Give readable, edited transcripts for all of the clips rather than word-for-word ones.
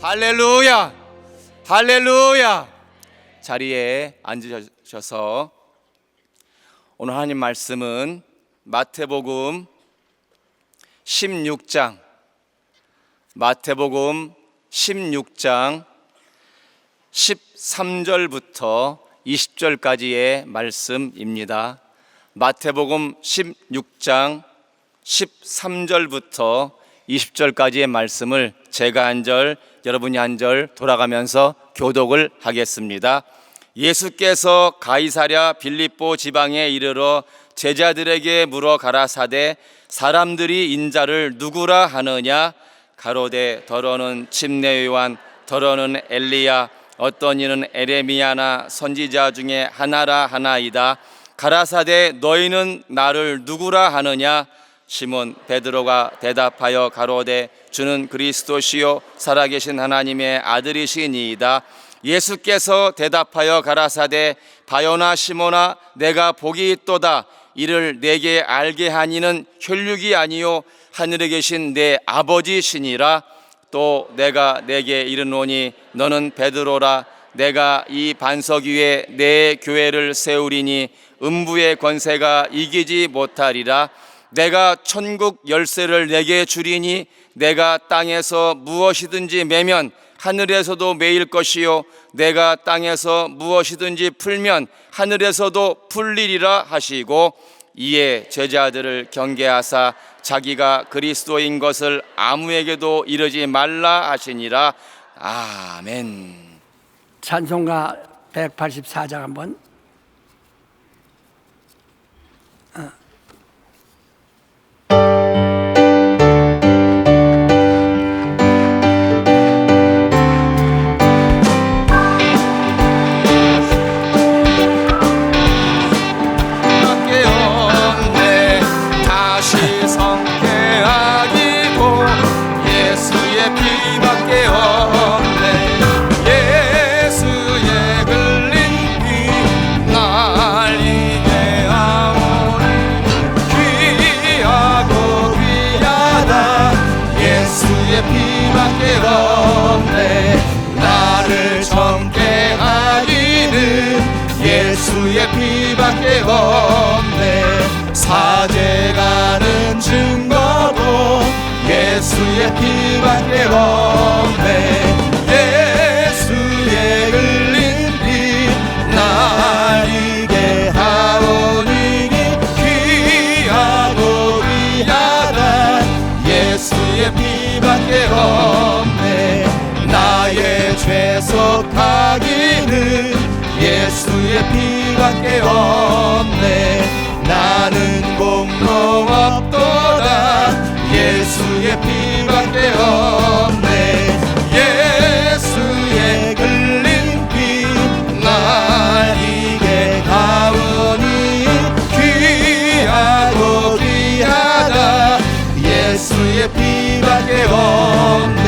할렐루야, 할렐루야. 자리에 앉으셔서 오늘 하나님 말씀은 마태복음 16장 13절부터 20절까지의 말씀입니다. 마태복음 16장 13절부터 20절까지의 말씀을 제가 한 절, 여러분이 한 절 돌아가면서 교독을 하겠습니다. 예수께서 가이사랴 빌립보 지방에 이르러 제자들에게 물어 가라사대 사람들이 인자를 누구라 하느냐? 가로되 더러는 침례 요한, 더러는 엘리야, 어떤 이는 에레미야나 선지자 중에 하나라 하나이다. 가라사대 너희는 나를 누구라 하느냐? 시몬 베드로가 대답하여 가로되 주는 그리스도시요 살아계신 하나님의 아들이시니이다. 예수께서 대답하여 가라사대 바요나 시몬아 내가 복이 있도다. 이를 내게 알게 하니는 혈육이 아니요 하늘에 계신 내 아버지시니라. 또 내가 내게 이르노니 너는 베드로라. 내가 이 반석 위에 내 교회를 세우리니 음부의 권세가 이기지 못하리라. 내가 천국 열쇠를 내게 주리니 내가 땅에서 무엇이든지 매면 하늘에서도 매일 것이요 내가 땅에서 무엇이든지 풀면 하늘에서도 풀리리라 하시고, 이에 제자들을 경계하사 자기가 그리스도인 것을 아무에게도 이르지 말라 하시니라. 아멘. 찬송가 184장 한번. 나를 정케 하기는 예수의 피밖에 없네. 사죄가는 증거도 예수의 피밖에 없네. 예수의 흘린 피 날 이게 하오니 귀하고 귀하다. 예수의 피밖에 없네. 나의 죄 속하기는 예수의 피밖에 없네. 나는 공로 없도다. 예수의 피밖에 없네. 예수의 흘린 피 날 이게 가오니 귀하고 귀하다. 예수의 피밖에 없네.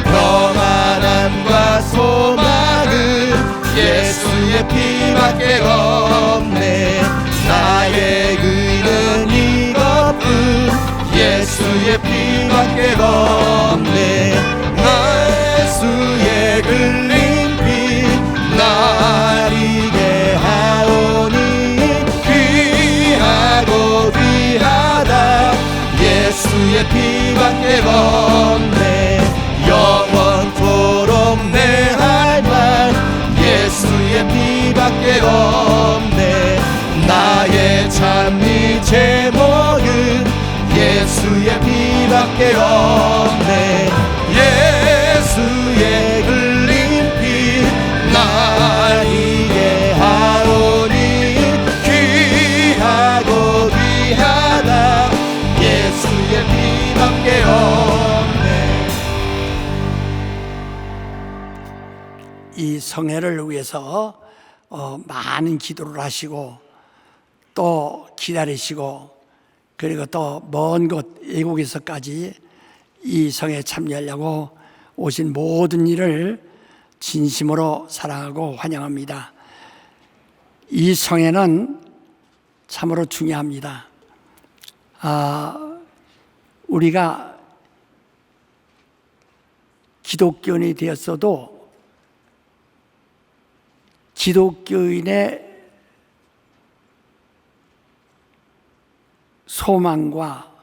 평안함과 소망은 예수의 피밖에 없네. 나의 의는 이것뿐 예수의 피밖에 없네. 예수의 흘린 피 날 이게 하오니 귀하고 귀하다. 예수의 피밖에 없네. 영원토록 내 할 말 예수의 피밖에 없네. 나의 찬미 제목은 예수의 피밖에 없네. 예수의 흘린 피 날 이게 하오니 귀하고 귀하다. 예수의 피밖에 없네. 이 성회를 위해서 많은 기도를 하시고 또 기다리시고, 그리고 또 먼 곳 외국에서까지 이 성회에 참여하려고 오신 모든 이를 진심으로 사랑하고 환영합니다. 이 성회는 참으로 중요합니다. 우리가 기독교인이 되었어도 기독교인의 소망과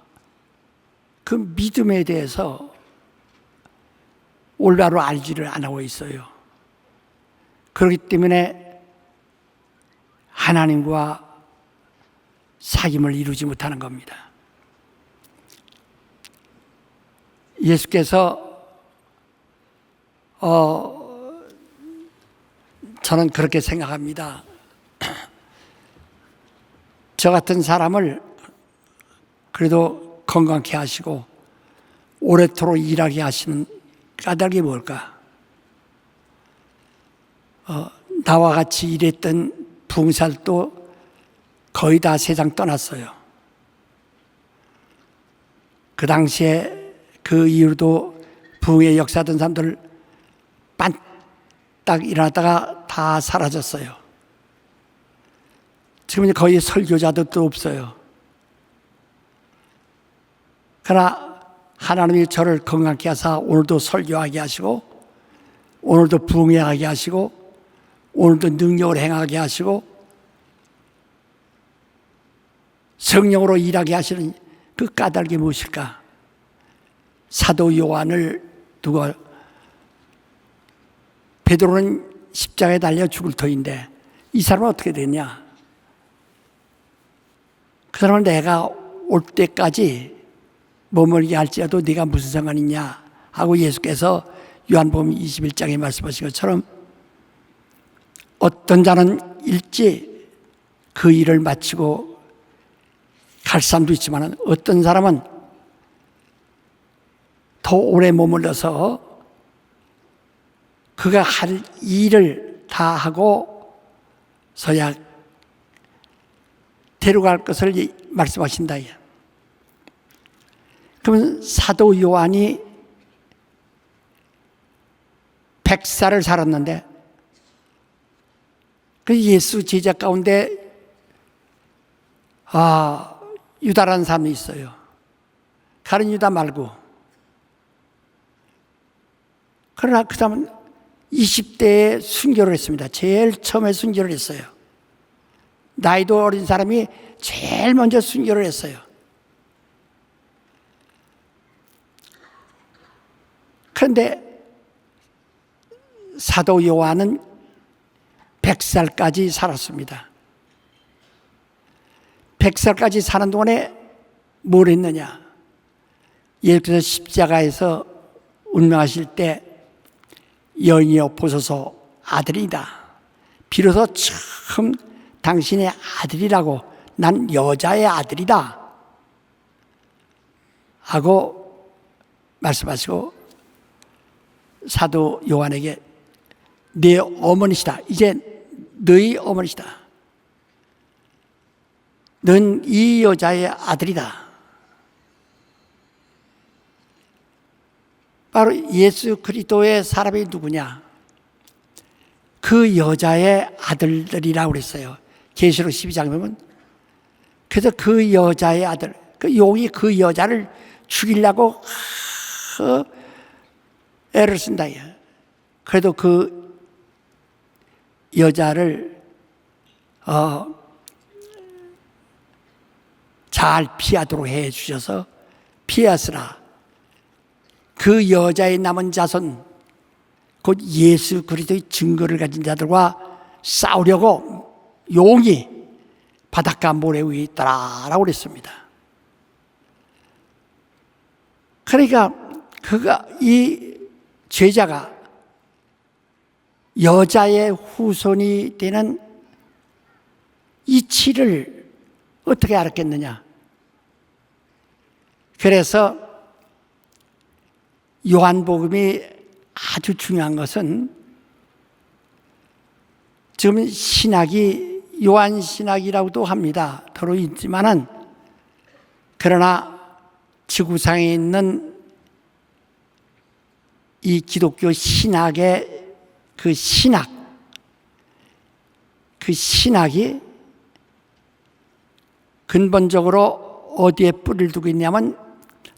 그 믿음에 대해서 올바로 알지를 않고 있어요. 그렇기 때문에 하나님과 사귐을 이루지 못하는 겁니다. 예수께서 저는 그렇게 생각합니다. 저 같은 사람을 그래도 건강케 하시고 오래도록 일하게 하시는 까닭이 뭘까? 나와 같이 일했던 부흥사도 거의 다 세상 떠났어요. 그 당시에 그 이후로도 부흥의 역사하던 사람들 빤딱 일어났다가 다 사라졌어요. 지금 거의 설교자들도 없어요. 그러나 하나님이 저를 건강케 하사 오늘도 설교하게 하시고 오늘도 부흥하게 하시고 오늘도 능력을 행하게 하시고 성령으로 일하게 하시는 그 까닭이 무엇일까? 사도 요한을 두고 베드로는 십자가에 달려 죽을 터인데 이 사람은 어떻게 됐냐? 그 사람은 내가 올 때까지 머물게 할지라도 네가 무슨 상관이냐 하고 예수께서 요한복음 21장에 말씀하신 것처럼 어떤 자는 일찍 그 일을 마치고 갈 사람도 있지만 어떤 사람은 더 오래 머물러서 그가 할 일을 다 하고서야 데려갈 것을 말씀하신다. 그러면 사도 요한이 100살을 살았는데 그 예수 제자 가운데 유다라는 사람이 있어요. 다른 유다 말고. 그러나 그 사람은 20대에 순교를 했습니다. 제일 처음에 순교를 했어요. 나이도 어린 사람이 제일 먼저 순교를 했어요. 그런데 사도 요한은 100살까지 살았습니다. 100살까지 사는 동안에 뭘 했느냐? 예수께서 십자가에서 운명하실 때 여인이여 보소서 아들이다. 비로소 처음 당신의 아들이라고 난 여자의 아들이다 하고 말씀하시고 사도 요한에게 네 어머니시다. 이제 너희 어머니시다. 넌 이 여자의 아들이다. 바로 예수 그리스도의 사람이 누구냐? 그 여자의 아들들이라고 그랬어요. 계시록 12장에 보면 그래서 그 여자의 아들, 그 용이 그 여자를 죽이려고 애를 쓴다. 그래도 그 여자를 잘 피하도록 해 주셔서 피하시라. 그 여자의 남은 자손 곧 예수 그리스도의 증거를 가진 자들과 싸우려고 용이 바닷가 모래 위에 있더라라고 그랬습니다. 그러니까 그가 이 제자가 여자의 후손이 되는 이치를 어떻게 알았겠느냐? 그래서 요한복음이 아주 중요한 것은 지금 신학이 요한신학이라고도 합니다. 더러 있지만은 그러나 지구상에 있는 이 기독교 신학의 그 신학이 근본적으로 어디에 뿌리를 두고 있냐면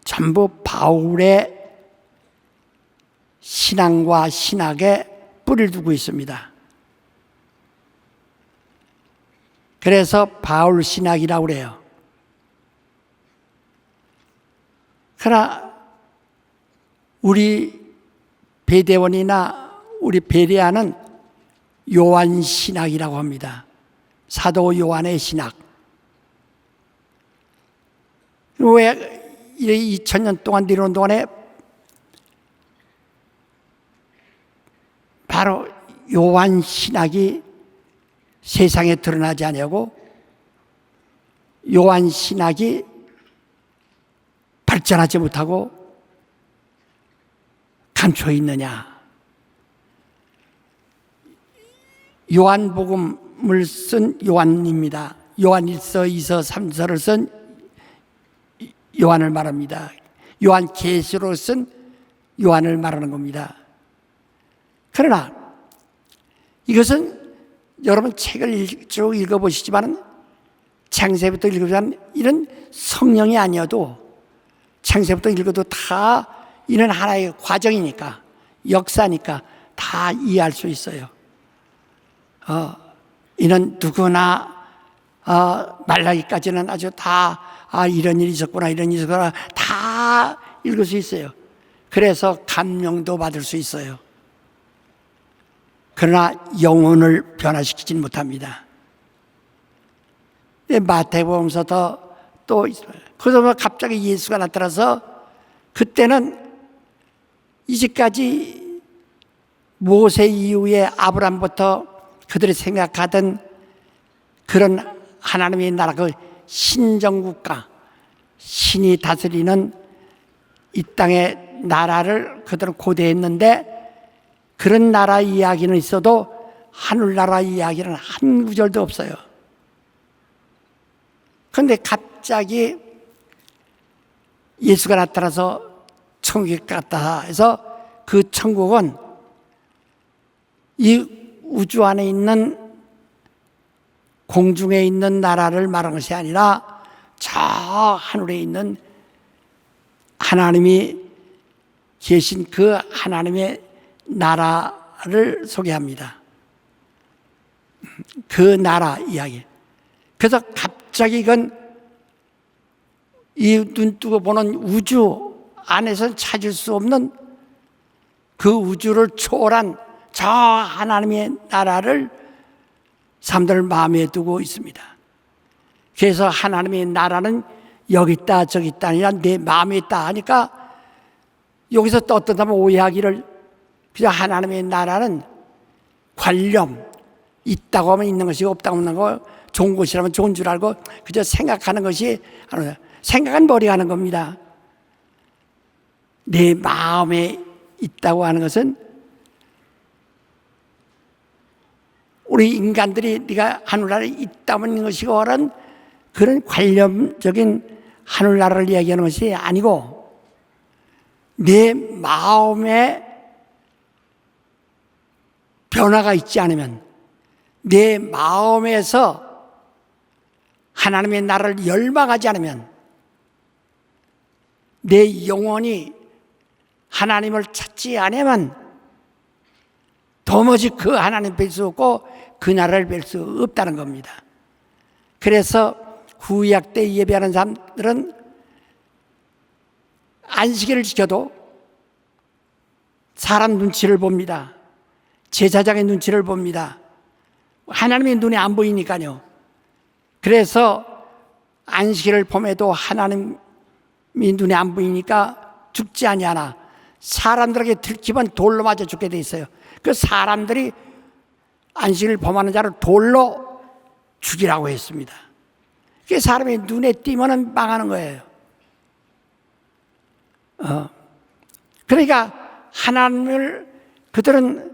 전부 바울의 신앙과 신학에 뿌리를 두고 있습니다. 그래서 바울 신학이라고 그래요. 그러나 우리 베데원이나 우리 베레아는 요한 신학이라고 합니다. 사도 요한의 신학. 왜 2000년 동안 내려온 동안에 바로 요한 신학이 세상에 드러나지 않냐고, 요한 신학이 발전하지 못하고 감춰 있느냐. 요한복음을 쓴 요한입니다. 요한 1서, 2서, 3서를 쓴 요한을 말합니다. 요한 계시로 쓴 요한을 말하는 겁니다. 그러나 이것은 여러분 책을 쭉 읽어보시지만 창세부터 읽으면 이런 성령이 아니어도 창세부터 읽어도 다 이런 하나의 과정이니까, 역사니까 다 이해할 수 있어요. 이는 누구나 말라기까지는 아주 다 이런 일이 있었구나, 이런 일이 있었구나 다 읽을 수 있어요. 그래서 감명도 받을 수 있어요. 그러나 영혼을 변화시키진 못합니다. 마태복음서도 또 그러다 갑자기 예수가 나타나서 그때는 이제까지 모세 이후에 아브라함부터 그들이 생각하던 그런 하나님의 나라, 그 신정국가, 신이 다스리는 이 땅의 나라를 그들은 고대했는데, 그런 나라 이야기는 있어도 하늘나라 이야기는 한 구절도 없어요. 그런데 갑자기 예수가 나타나서 천국에 갔다 해서 그 천국은 이 우주 안에 있는 공중에 있는 나라를 말하는 것이 아니라 저 하늘에 있는 하나님이 계신 그 하나님의 나라를 소개합니다. 그 나라 이야기. 그래서 갑자기 이건 이 눈 뜨고 보는 우주 안에서 찾을 수 없는 그 우주를 초월한 저 하나님의 나라를 사람들 마음에 두고 있습니다. 그래서 하나님의 나라는 여기 있다 저기 있다 아니라 내 마음에 있다 하니까 여기서 또 어떤 사람은 오해하기를 그저 하나님의 나라는 관념, 있다고 하면 있는 것이고 없다고 하면 없는 거, 좋은 것이라면 좋은 줄 알고 그저 생각하는 것이, 생각은 머리가 하는 겁니다. 내 마음에 있다고 하는 것은 우리 인간들이 네가 하늘나라에 있다면 있는 것이고 하는 그런 관념적인 하늘나라를 이야기하는 것이 아니고, 내 마음에 변화가 있지 않으면, 내 마음에서 하나님의 나라를 열망하지 않으면, 내 영혼이 하나님을 찾지 않으면 도무지 그 하나님 뵐 수 없고 그 나라를 뵐 수 없다는 겁니다. 그래서 구약 때 예배하는 사람들은 안식일을 지켜도 사람 눈치를 봅니다. 제사장의 눈치를 봅니다. 하나님의 눈에 안 보이니까요. 그래서 안식일을 봄에도 하나님이 눈에 안 보이니까 죽지 아니하나 사람들에게 들키면 돌로 맞아 죽게 돼 있어요. 그 사람들이 안식일을 범하는 자를 돌로 죽이라고 했습니다. 그게 사람의 눈에 띄면 망하는 거예요. 그러니까 하나님을 그들은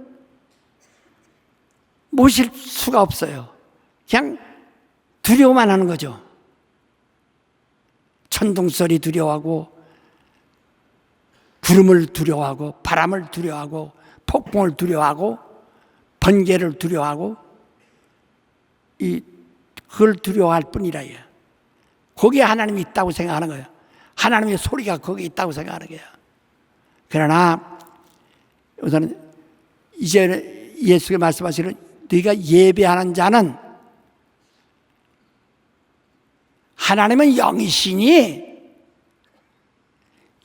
모실 수가 없어요. 그냥 두려워만 하는 거죠. 천둥소리 두려워하고, 구름을 두려워하고, 바람을 두려워하고, 폭풍을 두려워하고, 번개를 두려워하고, 그걸 두려워할 뿐이라. 거기에 하나님이 있다고 생각하는 거예요. 하나님의 소리가 거기에 있다고 생각하는 거예요. 그러나 우선은 이제 예수가 말씀하시는 너희가 예배하는 자는 하나님은 영이시니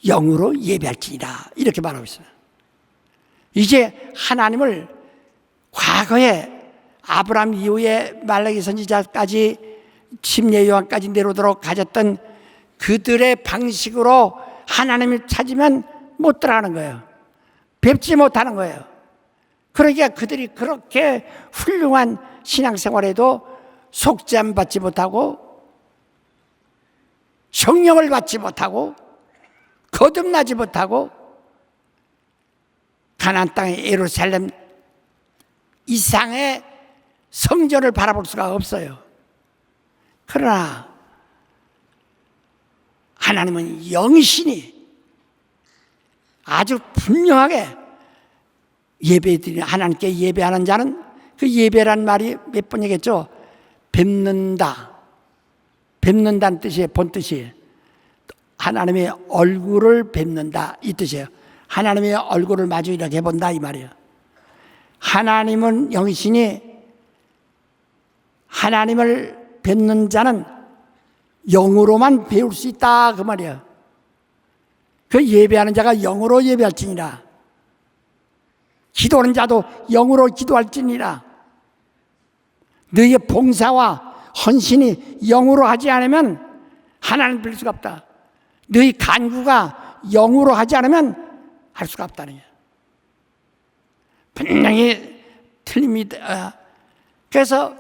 영으로 예배할지니라 이렇게 말하고 있어요. 이제 하나님을 과거에 아브라함 이후에 말라기 선지자까지 침례 요한까지 내려오도록 가졌던 그들의 방식으로 하나님을 찾으면 못 들어가는 거예요. 뵙지 못하는 거예요. 그러니까 그들이 그렇게 훌륭한 신앙생활에도 속죄함 받지 못하고 성령을 받지 못하고 거듭나지 못하고 가나안 땅의 예루살렘 이상의 성전을 바라볼 수가 없어요. 그러나 하나님은 영이시니 아주 분명하게 예배드리는 하나님께 예배하는 자는 그 예배란 말이 몇 번 얘기했죠. 뵙는다. 뵙는다는 뜻이에요. 본뜻이 하나님의 얼굴을 뵙는다 이 뜻이에요. 하나님의 얼굴을 마주 이렇게 본다 이 말이에요. 하나님은 영이시니 하나님을 뵙는 자는 영으로만 배울 수 있다 그 말이에요. 그 예배하는 자가 영으로 예배할지니라. 기도하는 자도 영으로 기도할지니라. 너희의 봉사와 헌신이 영으로 하지 않으면 하나님을 뵐 수가 없다. 너희 간구가 영으로 하지 않으면 할 수가 없다는 거예요. 분명히 틀립니다. 그래서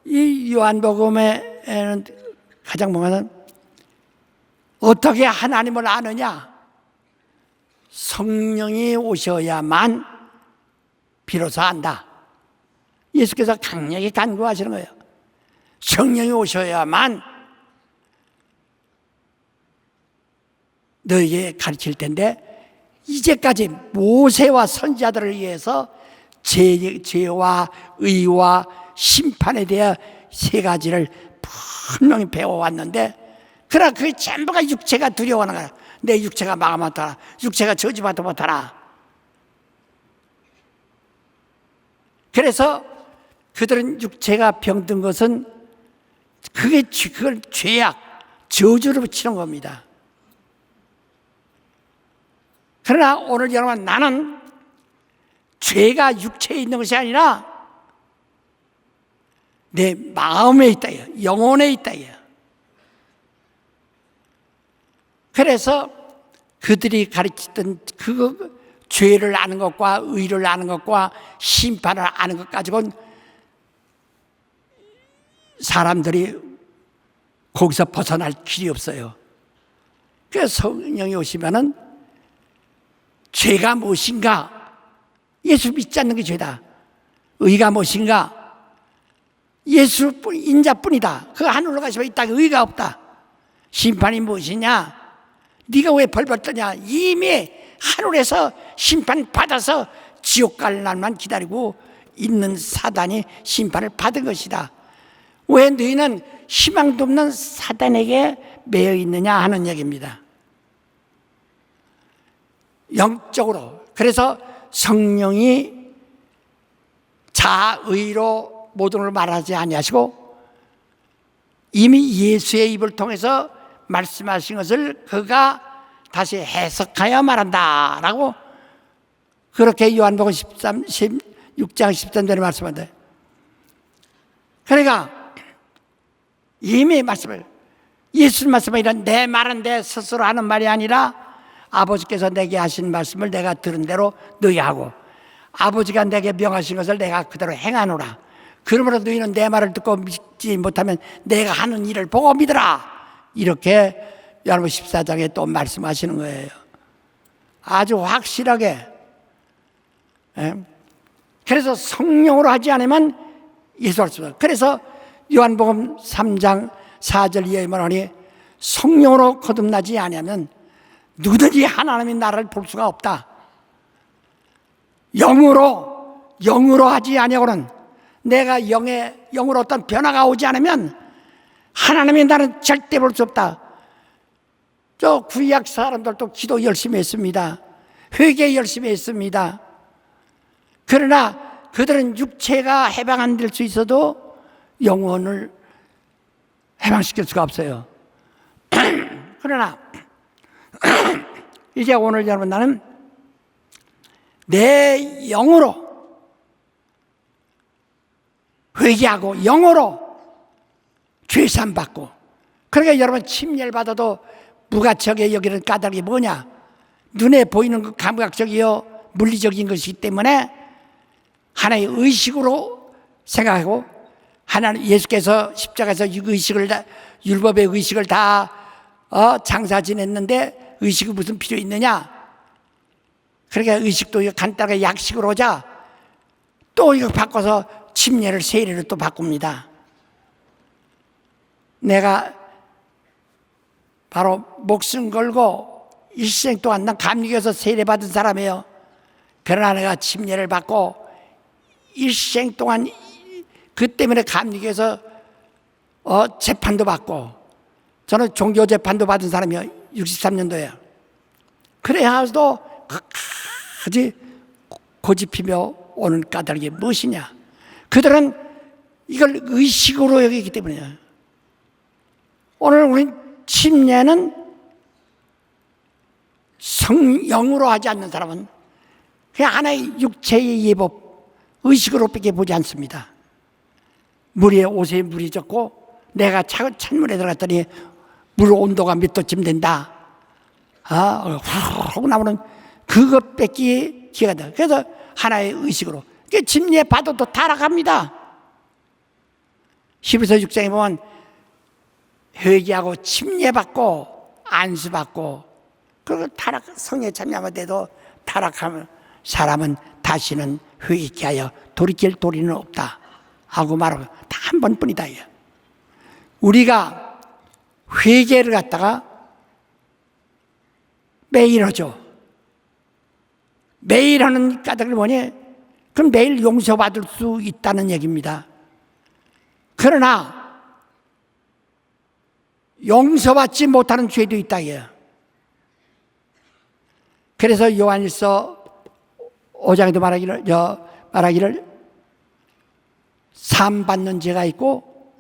이 요한복음에는 가장 뭐냐면 어떻게 하나님을 아느냐? 성령이 오셔야만 비로소 안다. 예수께서 강력히 간구하시는 거예요. 성령이 오셔야만 너에게 가르칠 텐데 이제까지 모세와 선지자들을 위해서 죄와 의와 심판에 대해 세 가지를 분명히 배워왔는데 그러나 그 전부가 육체가 두려워하는 거야. 내 육체가 마음 못하라. 육체가 저주받도 못하라. 그래서 그들은 육체가 병든 것은 그걸 죄악, 저주를 붙이는 겁니다. 그러나 오늘 여러분 나는 죄가 육체에 있는 것이 아니라 내 마음에 있다, 영혼에 있다. 그래서 그들이 가르치던 그 죄를 아는 것과 의를 아는 것과 심판을 아는 것 가지고는 사람들이 거기서 벗어날 길이 없어요. 그래서 성령이 오시면은 죄가 무엇인가? 예수 믿지 않는 게 죄다. 의가 무엇인가? 예수 인자뿐이다. 그 하늘로 가시면 이 땅에 의가 없다. 심판이 무엇이냐? 네가 왜 벌벌 떠냐? 이미 하늘에서 심판 받아서 지옥 갈 날만 기다리고 있는 사단이 심판을 받은 것이다. 왜 너희는 희망도 없는 사단에게 매여 있느냐 하는 얘기입니다. 영적으로. 그래서 성령이 자의로 모든 걸 말하지 아니하시고 이미 예수의 입을 통해서 말씀하신 것을 그가 다시 해석하여 말한다라고 그렇게 요한복음 16장 13절에 말씀한다. 그러니까 이미 말씀을 예수님 말씀은 이런 내 말은 내 스스로 하는 말이 아니라 아버지께서 내게 하신 말씀을 내가 들은 대로 너희 하고 아버지가 내게 명하신 것을 내가 그대로 행하노라. 그러므로 너희는 내 말을 듣고 믿지 못하면 내가 하는 일을 보고 믿으라. 이렇게 요한복음 14장에 또 말씀하시는 거예요. 아주 확실하게. 그래서 성령으로 하지 않으면 예수할 수 없어요. 그래서 요한복음 3장 4절 이하에 말하니 성령으로 거듭나지 아니하면 누구든지 하나님의 나라를 볼 수가 없다. 영으로 하지 아니하고는 내가 영으로 어떤 변화가 오지 않으면 하나님의 나라는 절대 볼 수 없다. 저 구약 사람들도 기도 열심히 했습니다. 회개 열심히 했습니다. 그러나 그들은 육체가 해방 안 될 수 있어도 영혼을 해방시킬 수가 없어요. 그러나 이제 오늘 여러분, 나는 내 영으로 회개하고 영으로 죄산 받고, 그러니까 여러분, 침례를 받아도 무가치하게 여기는 까닭이 뭐냐? 눈에 보이는 그 감각적이요 물리적인 것이기 때문에 하나의 의식으로 생각하고, 하나는 예수께서 십자가에서 의식을 다, 율법의 의식을 다 장사 지냈는데 의식이 무슨 필요 있느냐? 그러니까 의식도 간단하게 약식으로 하자. 또 이거 바꿔서 침례를 세례로 또 바꿉니다. 내가 바로 목숨 걸고 일생 동안 난 감리교에서 세례 받은 사람이에요. 그러나 내가 침례를 받고 일생 동안 그 때문에 감리교에서 재판도 받고, 저는 종교 재판도 받은 사람이에요. 63년도에. 그래야도 끝까지 고집히며 오는 까닭이 무엇이냐? 그들은 이걸 의식으로 여기기 때문이에요. 오늘 우리 침례는 성령으로 하지 않는 사람은 그냥 하나의 육체의 예법, 의식으로밖에 보지 않습니다. 물 위에 옷에 물이 젖고 내가 찬물에 들어갔더니 물 온도가 몇 도쯤 된다. 훅 나오는 그것밖에 기회가 돼. 그래서 하나의 의식으로. 침례 받아도 타락합니다. 히브리서 6장에 보면 회개하고 침례 받고 안수 받고, 그리고 성에 참여하면서도 타락하면 사람은 다시는 회개하여 돌이킬 도리는 없다 하고 말하고, 다 한 번뿐이다. 우리가 회개를 갖다가 매일 하죠. 매일 하는 까닭이 뭐냐? 그럼 매일 용서받을 수 있다는 얘기입니다. 그러나 용서받지 못하는 죄도 있다. 그래서 요한일서 5장에도 말하기를 사함받는 죄가 있고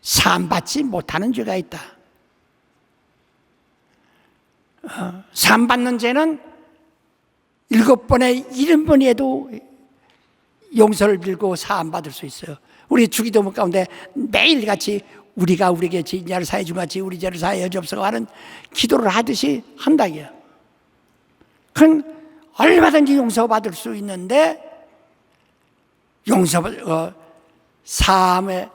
사함받지 못하는 죄가 있다. 사함받는 죄는 7번에 70번에도 용서를 빌고 사함받을 수 있어요. 우리 주기도문 가운데 매일같이 우리가 우리에게 죄인자를 사해 준 같이 우리 죄를 사하여 주옵소서 하는 기도를 하듯이 한다. 그건 얼마든지 용서받을 수 있는데, 사함에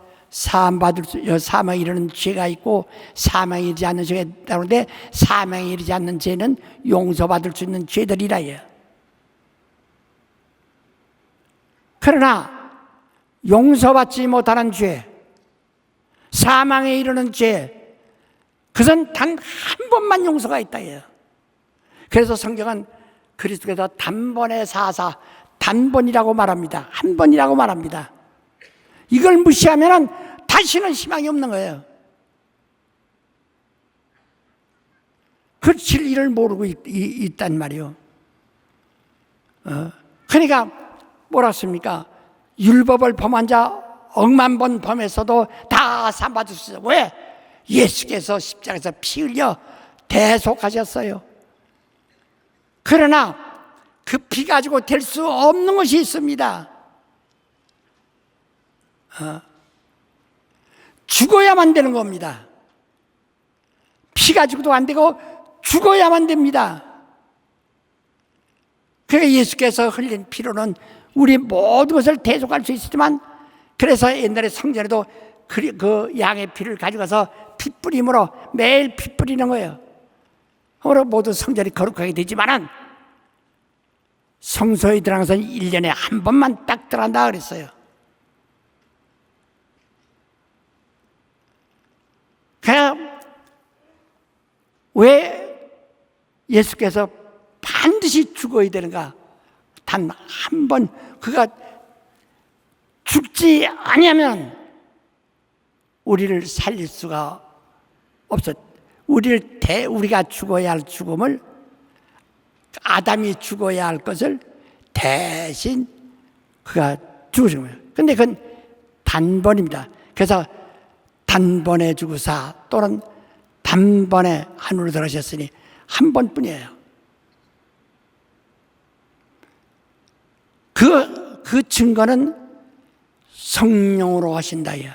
이르는 죄가 있고 사망에 이르지 않는 죄가 있다는데, 사망에 이르지 않는 죄는 용서받을 수 있는 죄들이라. 그러나 용서받지 못하는 죄, 사망에 이르는 죄, 그것은 단 한 번만 용서가 있다. 그래서 성경은 그리스도께서 단번에 사사, 단번이라고 말합니다. 한 번이라고 말합니다. 이걸 무시하면 다시는 희망이 없는 거예요. 그 진리를 모르고 있단 말이에요. 그러니까 뭐라 습니까? 율법을 범한 자 억만 번 범했어도 다 사함받을 수 있어요. 왜? 예수께서 십자가에서 피 흘려 대속하셨어요. 그러나 그 피 가지고 될 수 없는 것이 있습니다. 죽어야만 되는 겁니다. 피 가지고도 안 되고 죽어야만 됩니다. 그러니까 예수께서 흘린 피로는 우리 모든 것을 대속할 수 있지만, 그래서 옛날에 성전에도 그 양의 피를 가져가서 피 뿌림으로 매일 피 뿌리는 거예요. 그러므로 모두 성전이 거룩하게 되지만은 성소에 들어가서 1년에 한 번만 딱 들어간다 그랬어요. 그냥 왜 예수께서 반드시 죽어야 되는가? 단 한 번 그가 죽지 아니하면 우리를 살릴 수가 없어. 우리가 죽어야 할 죽음을, 아담이 죽어야 할 것을 대신 그가 죽으신 거예요. 근데 그건 단번입니다. 그래서 단번에 죽으사 또는 단번에 하늘로 들어가셨으니 한 번뿐이에요. 그 증거는 성령으로 하신다요.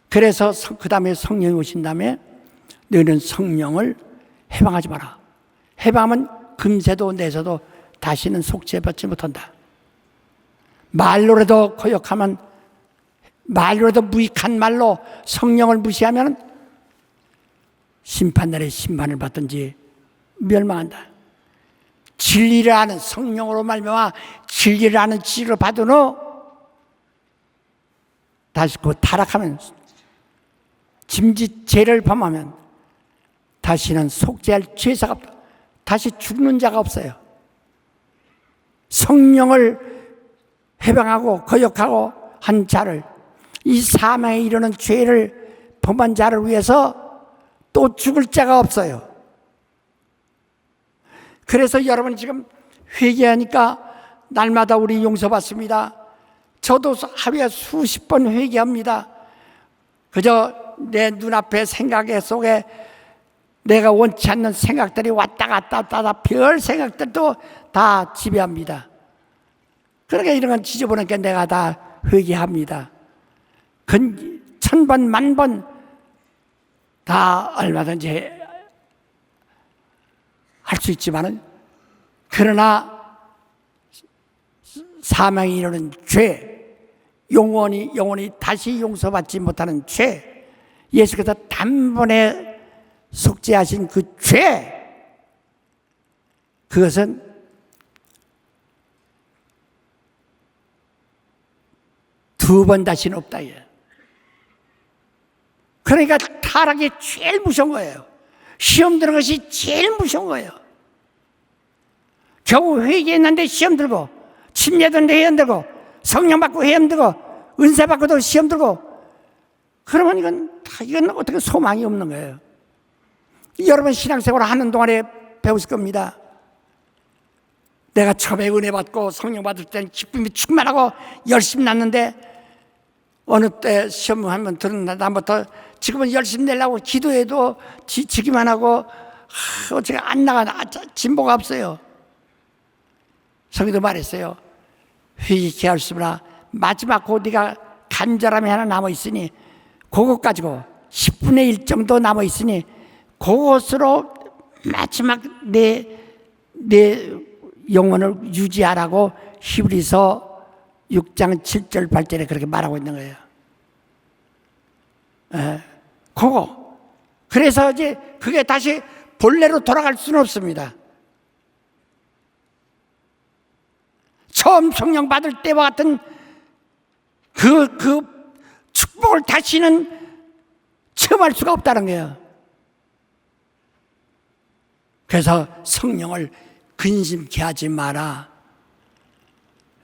그래서 그 다음에 성령이 오신 다음에 너희는 성령을 해방하지 마라. 해방하면 금세도 내서도 다시는 속죄받지 못한다. 말로라도 거역하면, 말로라도 무익한 말로 성령을 무시하면 심판날에 심판을 받든지 멸망한다. 진리를 아는, 성령으로 말미암아 진리를 아는 지혜를 받은 후 다시 그 타락하면, 짐짓 죄를 범하면 다시는 속죄할 죄사가 없다. 다시 죽는 자가 없어요. 성령을 해방하고 거역하고 한 자를, 이 사망에 이르는 죄를 범한 자를 위해서 또 죽을 자가 없어요. 그래서 여러분 지금 회개하니까 날마다 우리 용서받습니다. 저도 하루에 수십 번 회개합니다. 그저 내 눈앞에 생각 속에 내가 원치 않는 생각들이 왔다 갔다 별 생각들도 다 지배합니다. 그러니까 이런 건 지저분하게 내가 다 회개합니다. 천번 만번 다 얼마든지 할 수 있지만은, 그러나 사망이 이르는 죄, 영원히 다시 용서받지 못하는 죄, 예수께서 단번에 속죄하신 그 죄, 그것은 두 번 다시는 없다. 그러니까 타락이 제일 무서운 거예요. 시험 드는 것이 제일 무서운 거예요. 겨우 회개했는데 시험 들고, 침례했는데 시험 들고, 성령 받고 시험 들고, 은사 받고도 시험 들고, 그러면 이건 어떻게 소망이 없는 거예요. 여러분 신앙생활 하는 동안에 배우실 겁니다. 내가 처음에 은혜 받고 성령 받을 때는 기쁨이 충만하고 열심히 났는데, 어느 때 시험 한번 들은 다음부터 지금은 열심히 내려고 기도해도 지기만 하고 어떻게 안 나가, 진보가 없어요. 성경도 말했어요. 회개케 하시구나. 마지막 그 네가 간절함이 하나 남아있으니 그것 가지고 10분의 1 정도 남아있으니 그것으로 마지막 내 영혼을 유지하라고 히브리서 6장 7절 8절에 그렇게 말하고 있는 거예요. 그거. 그래서 이제 그게 다시 본래로 돌아갈 수는 없습니다. 처음 성령 받을 때와 같은 그 축복을 다시는 체험할 수가 없다는 거예요. 그래서 성령을 근심케 하지 마라.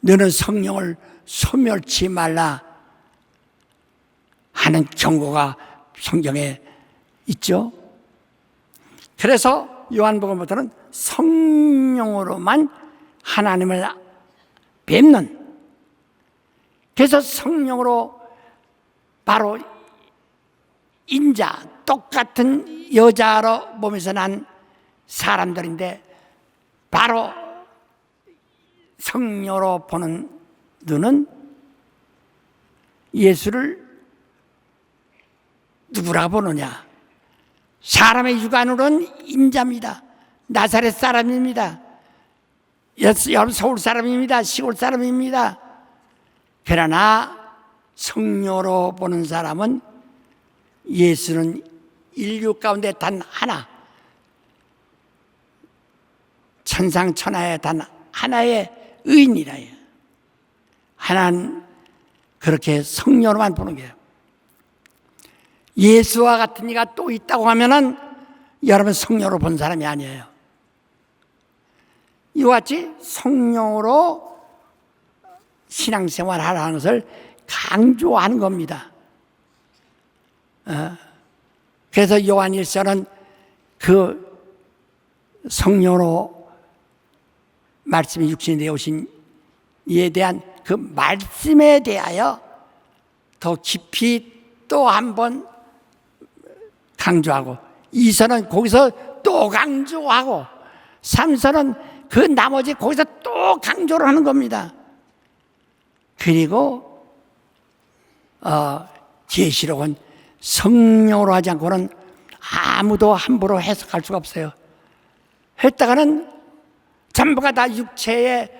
너는 성령을 소멸치 말라 하는 경고가 성경에 있죠. 그래서 요한복음부터는 성령으로만 하나님을 뵙는, 그래서 성령으로 바로 인자, 똑같은 여자로 몸에서 난 사람들인데 바로 성령으로 보는 눈은 예수를 누구라 보느냐? 사람의 육안으로는 인자입니다. 나사렛 사람입니다. 여러분 서울 사람입니다. 시골 사람입니다. 그러나 성령으로 보는 사람은 예수는 인류 가운데 단 하나, 천상천하에 단 하나의 의인이라요. 하나는 그렇게 성령으로만 보는 거예요. 예수와 같은 이가 또 있다고 하면은 여러분 성령으로 본 사람이 아니에요. 이와 같이 성령으로 신앙생활 하라는 것을 강조하는 겁니다. 그래서 요한 1서는 그 성령으로 말씀이 육신이 되어 오신 이에 대한 그 말씀에 대하여 더 깊이 또 한 번 강조하고, 2서는 거기서 또 강조하고, 3서는 그 나머지 거기서 또 강조를 하는 겁니다. 그리고 계시록은 성령으로 하지 않고는 아무도 함부로 해석할 수가 없어요. 했다가는 전부가 다 육체의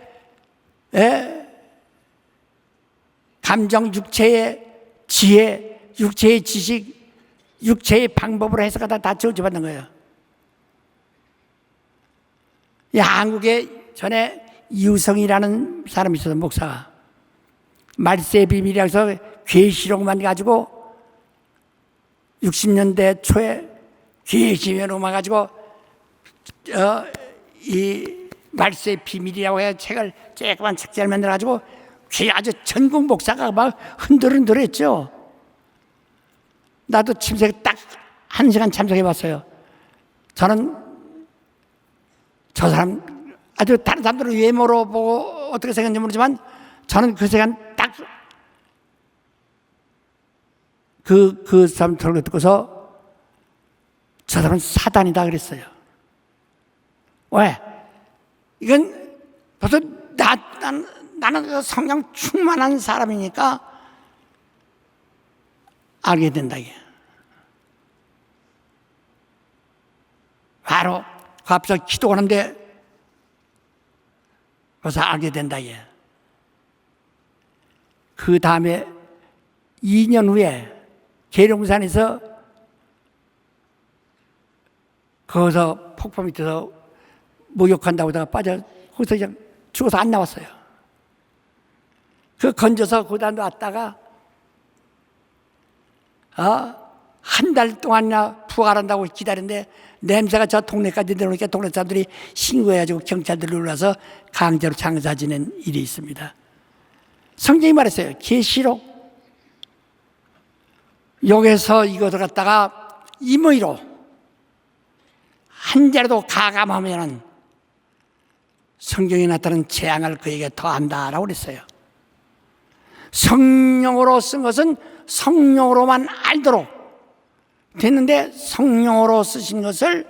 감정, 육체의 지혜, 육체의 지식, 육체의 방법으로 해석하다 다 저주받는 거예요. 한국에 전에 이우성이라는 사람이 있어서, 목사가 말세의 비밀이라고 해서 계시록만 가지고 60년대 초에 계시록만 가지고 이 말세의 비밀이라고 해서 책을 조그만 책자를 만들어 가지고 아주 전국 목사가 막 흔들흔들했죠. 나도 침묵 딱 1시간 참석해 봤어요. 저는 저 사람 아주 다른 사람들은 외모로 보고 어떻게 생겼는지 모르지만 저는 그 시간 딱 그 사람 들고 듣고서 저 사람은 사단이다 그랬어요. 왜? 이건 벌써 나는 성령 충만한 사람이니까 알게 된다. 이게. 바로 그 앞에서 기도하는데 벌써 알게 된다. 이게. 그 다음에 2년 후에 계룡산에서 거기서 폭포 밑에서 목욕한다고 하다가 빠져 거기서 그냥 죽어서 안 나왔어요. 그 건져서 거기다 놨다가 한 달 동안이나 부활한다고 기다렸는데 냄새가 저 동네까지 내려오니까 동네 사람들이 신고해가지고 경찰들이 올라서 강제로 장사 지낸 일이 있습니다. 성경이 말했어요. 계시록 여기서 이것을 갖다가 임의로 한 자라도 가감하면은 성경에 나타난 재앙을 그에게 더한다라고 그랬어요. 성령으로 쓴 것은 성령으로만 알도록 됐는데, 성령으로 쓰신 것을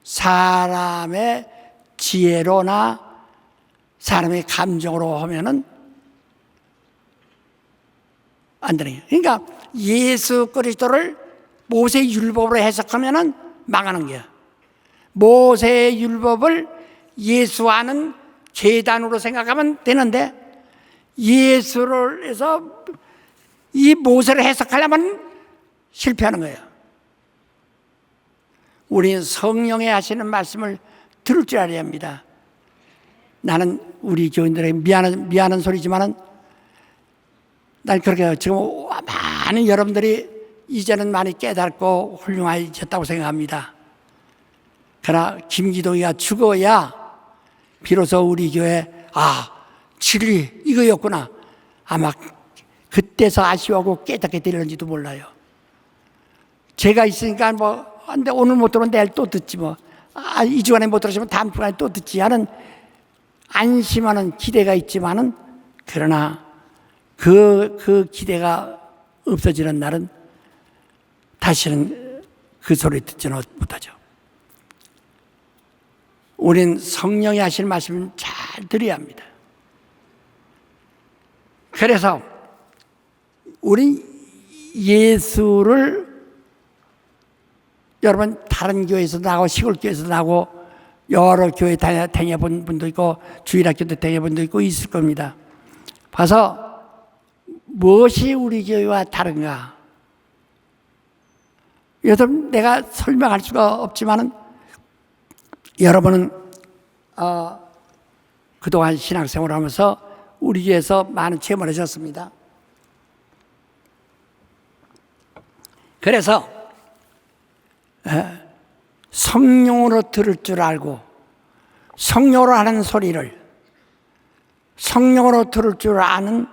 사람의 지혜로나 사람의 감정으로 하면은 안 되는 거예요. 그러니까 예수 그리스도를 모세의 율법으로 해석하면은 망하는 거야. 모세의 율법을 예수와는 계단으로 생각하면 되는데, 예수를 해서 이 모세를 해석하려면 실패하는 거예요. 우리는 성령에 하시는 말씀을 들을 줄 알아야 합니다. 나는 우리 교인들에게 미안한 소리지만은 난 그렇게 지금 많은 여러분들이 이제는 많이 깨닫고 훌륭해졌다고 생각합니다. 그러나 김기동이가 죽어야 비로소 우리 교회 진리 이거였구나, 아마 그때서 아쉬워하고 깨닫게 되는지도 몰라요. 제가 있으니까 근데 오늘 못 들으면 내일 또 듣지 뭐. 이 주간에 못 들으시면 다음 주간에 또 듣지 하는 안심하는 기대가 있지만은, 그러나 그 기대가 없어지는 날은 다시는 그 소리 듣지는 못하죠. 우린 성령이 하시는 말씀을 잘 들어야 합니다. 그래서 우리 예수를, 여러분 다른 교회에서 나고 시골 교회에서 나고 여러 교회 다녀본 분도 있고 주일학교도 다녀본 분도 있고 있을 겁니다. 봐서 무엇이 우리 교회와 다른가? 여러분, 내가 설명할 수가 없지만은 여러분은 그동안 신학생활을 하면서 우리 교회에서 많은 체험을 하셨습니다. 그래서 성령으로 들을 줄 알고 성령으로 하는 소리를 성령으로 들을 줄 아는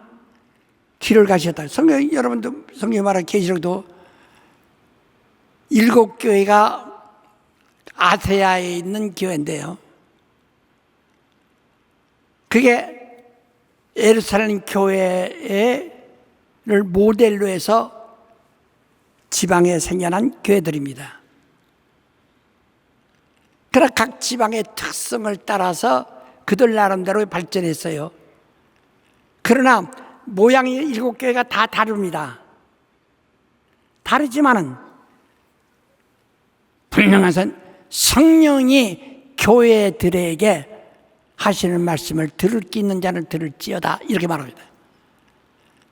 길을 가셨다. 성경, 여러분도 성경에 말한 계시록도 7교회가 아세아에 있는 교회인데요. 그게 예루살렘 교회를 모델로 해서 지방에 생겨난 교회들입니다. 그러나 각 지방의 특성을 따라서 그들 나름대로 발전했어요. 그러나 모양이 7교회가 다 다릅니다. 다르지만은 분명한 것은 성령이 교회들에게 하시는 말씀을 들을 기 있는 자는 들을지어다, 이렇게 말합니다.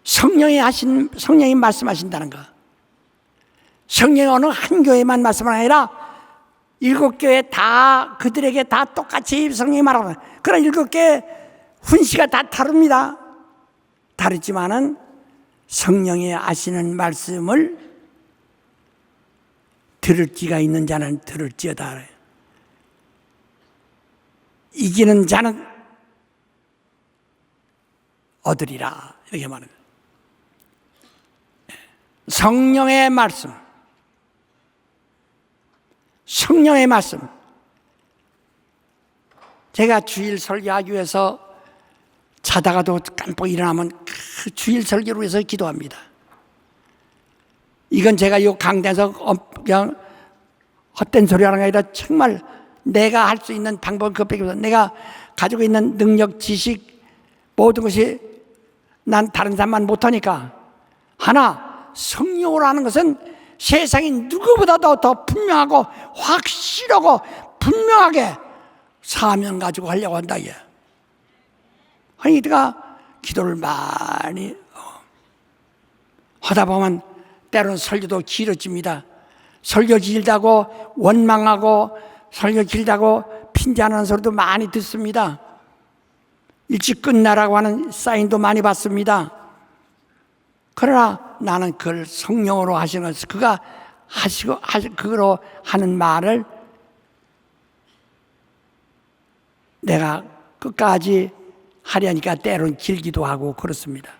성령이 말씀하신다는 거. 성령이 어느 한 교회만 말씀은 아니라 7교회 다 그들에게 다 똑같이 성령이 말하는. 그러나 7교회 훈시가 다 다릅니다. 다르지만은 성령이 하시는 말씀을 들을 기가 있는 자는 들을지어다. 이기는 자는 얻으리라, 이렇게 말합니다. 성령의 말씀, 성령의 말씀. 제가 주일 설교하기 위해서 자다가도 깜빡 일어나면 그 주일 설교를 위해서 기도합니다. 이건 제가 이 강단에서 그냥 헛된 소리 하는 게 아니라 정말 내가 할 수 있는 방법은 그것밖에 없어. 내가 가지고 있는 능력, 지식, 모든 것이 난 다른 사람만 못하니까. 하나, 성령으로 하는 것은 세상이 누구보다도 더 분명하고 확실하고 분명하게 사명 가지고 하려고 한다. 아니, 내가 기도를 많이 하다 보면 때로는 설교도 길어집니다. 설교 길다고 원망하고 설교 길다고 핀잔하는 소리도 많이 듣습니다. 일찍 끝나라고 하는 사인도 많이 받습니다. 그러나 나는 그걸 성령으로 하시는 것을 그가 하시고 그거로 하는 말을 내가 끝까지 하려니까 때로는 길기도 하고 그렇습니다.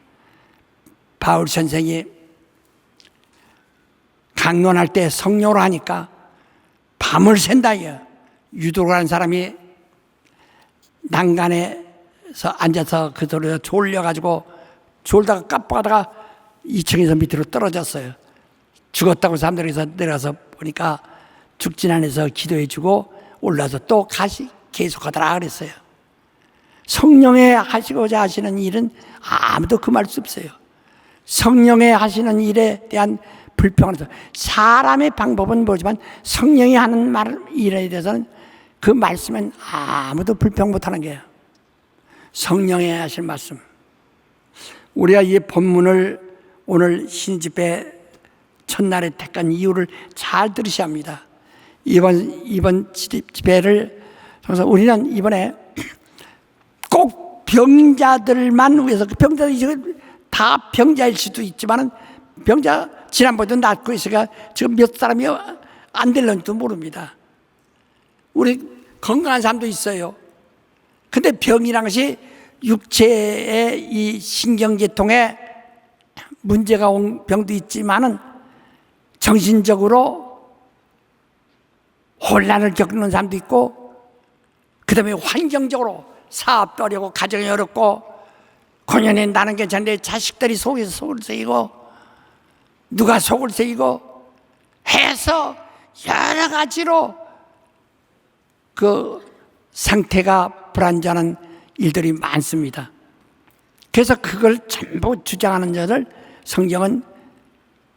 바울 선생이 강론할 때 성령으로 하니까 밤을 샌다. 유도라는 사람이 난간에서 앉아서 그 소리에 졸려가지고 졸다가 깜빡하다가 2층에서 밑으로 떨어졌어요. 죽었다고 사람들이 내려가서 보니까 죽진 않아서 기도해주고 올라서 또 계속하더라 그랬어요. 성령의 하시고자 하시는 일은 아무도 금할 수 없어요. 성령의 하시는 일에 대한 불평은 사람의 방법은 뭐지만 성령이 하는 일에 대해서는 그 말씀은 아무도 불평 못하는 거예요. 성령의 하실 말씀. 우리가 이 본문을 오늘 신집회 첫날에 택한 이유를 잘 들으셔야 합니다. 이번 집회를 통해서 우리는 이번에 꼭 병자들만 위해서, 병자들이 다 병자일 수도 있지만은 병자 지난번에도 낫고 있으니까 지금 몇 사람이 안 될런지도 모릅니다. 우리 건강한 사람도 있어요. 근데 병이란 것이 육체의 이 신경계통에 문제가 온 병도 있지만은 정신적으로 혼란을 겪는 사람도 있고, 그 다음에 환경적으로 사업도 어렵고 가정이 어렵고, 고년에 나는 괜찮은데 자식들이 속에서 속을 새이고 누가 속을 새이고 해서 여러 가지로 그 상태가 불안정한 일들이 많습니다. 그래서 그걸 전부 주장하는 자들 성경은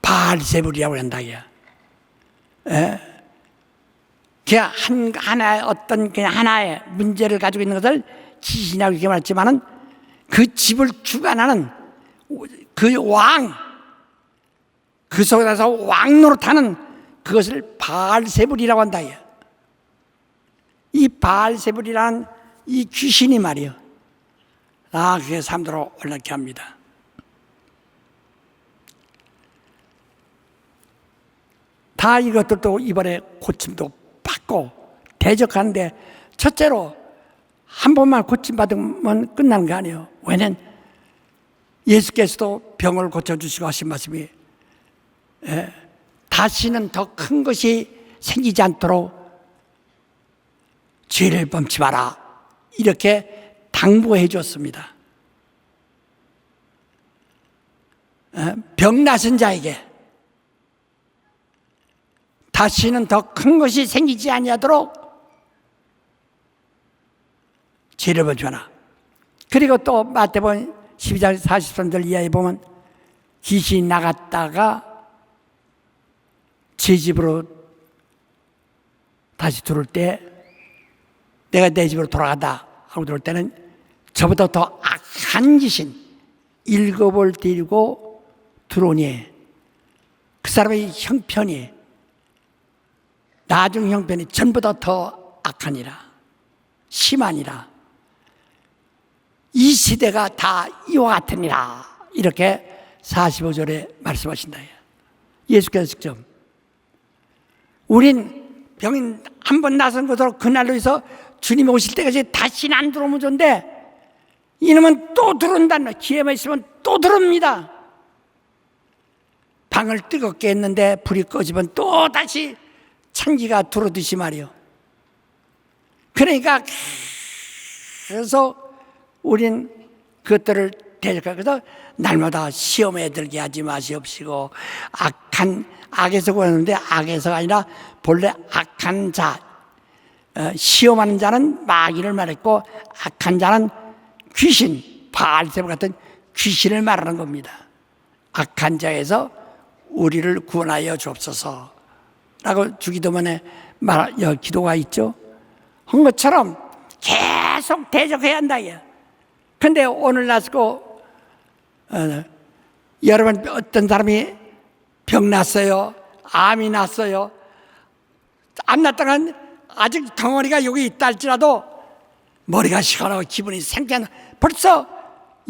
바알세불이라고 한다. 그냥 하나의 어떤 그냥 하나의 문제를 가지고 있는 것을 지신이라고 이렇게 말했지만은 그 집을 주관하는 그 왕, 그 속에서 왕 노릇하는 그것을 바알세불이라고 한다. 이 바알세불이라는 이 귀신이 말이요, 그게 사람들을 올라게 합니다. 다 이것들도 이번에 고침도 받고 대적하는데, 첫째로 한 번만 고침받으면 끝나는 거 아니에요. 왜냐면 예수께서도 병을 고쳐주시고 하신 말씀이 다시는 더 큰 것이 생기지 않도록 죄를 범치 마라, 이렇게 당부해 줬습니다. 병 나신 자에게 다시는 더 큰 것이 생기지 아니하도록 치료를 주라. 그리고 또 마태복음 12장 43절 이하에 보면 귀신이 나갔다가 제 집으로 다시 들어올 때 내가 내 집으로 돌아가다 하고 들어올 때는 저보다 더 악한 귀신 7을 데리고 들어오니 그 사람의 형편이 나중 형편이 전보다 더 악하니라 심하니라 이 시대가 다 이와 같으니라 이렇게 45절에 말씀하신다. 예수께서 직접 우린 병이 한 번 나선 것으로 그날로 해서 주님이 오실 때까지 다시는 안 들어오면 좋은데 이놈은 또 들어온다는 기회만 있으면 또 들어옵니다. 방을 뜨겁게 했는데 불이 꺼지면 또 다시 찬기가 들어오듯이 말이요. 그러니까 그래서 우린 그것들을 대적하고 그래서 날마다 시험에 들게 하지 마시옵시고 악에서 구하는데 악에서가 아니라 본래 악한 자 시험하는 자는 마귀를 말했고 악한 자는 귀신 바알세바 같은 귀신을 말하는 겁니다. 악한 자에서 우리를 구원하여 주옵소서 라고 주기도문에 기도가 있죠. 한 것처럼 계속 대적해야 한다. 그런데 오늘 나서고 여러분 어떤 사람이 병 났어요. 암이 났어요. 암 났다간 아직 덩어리가 여기 있다 할지라도 머리가 시원하고 기분이 생쾌한 벌써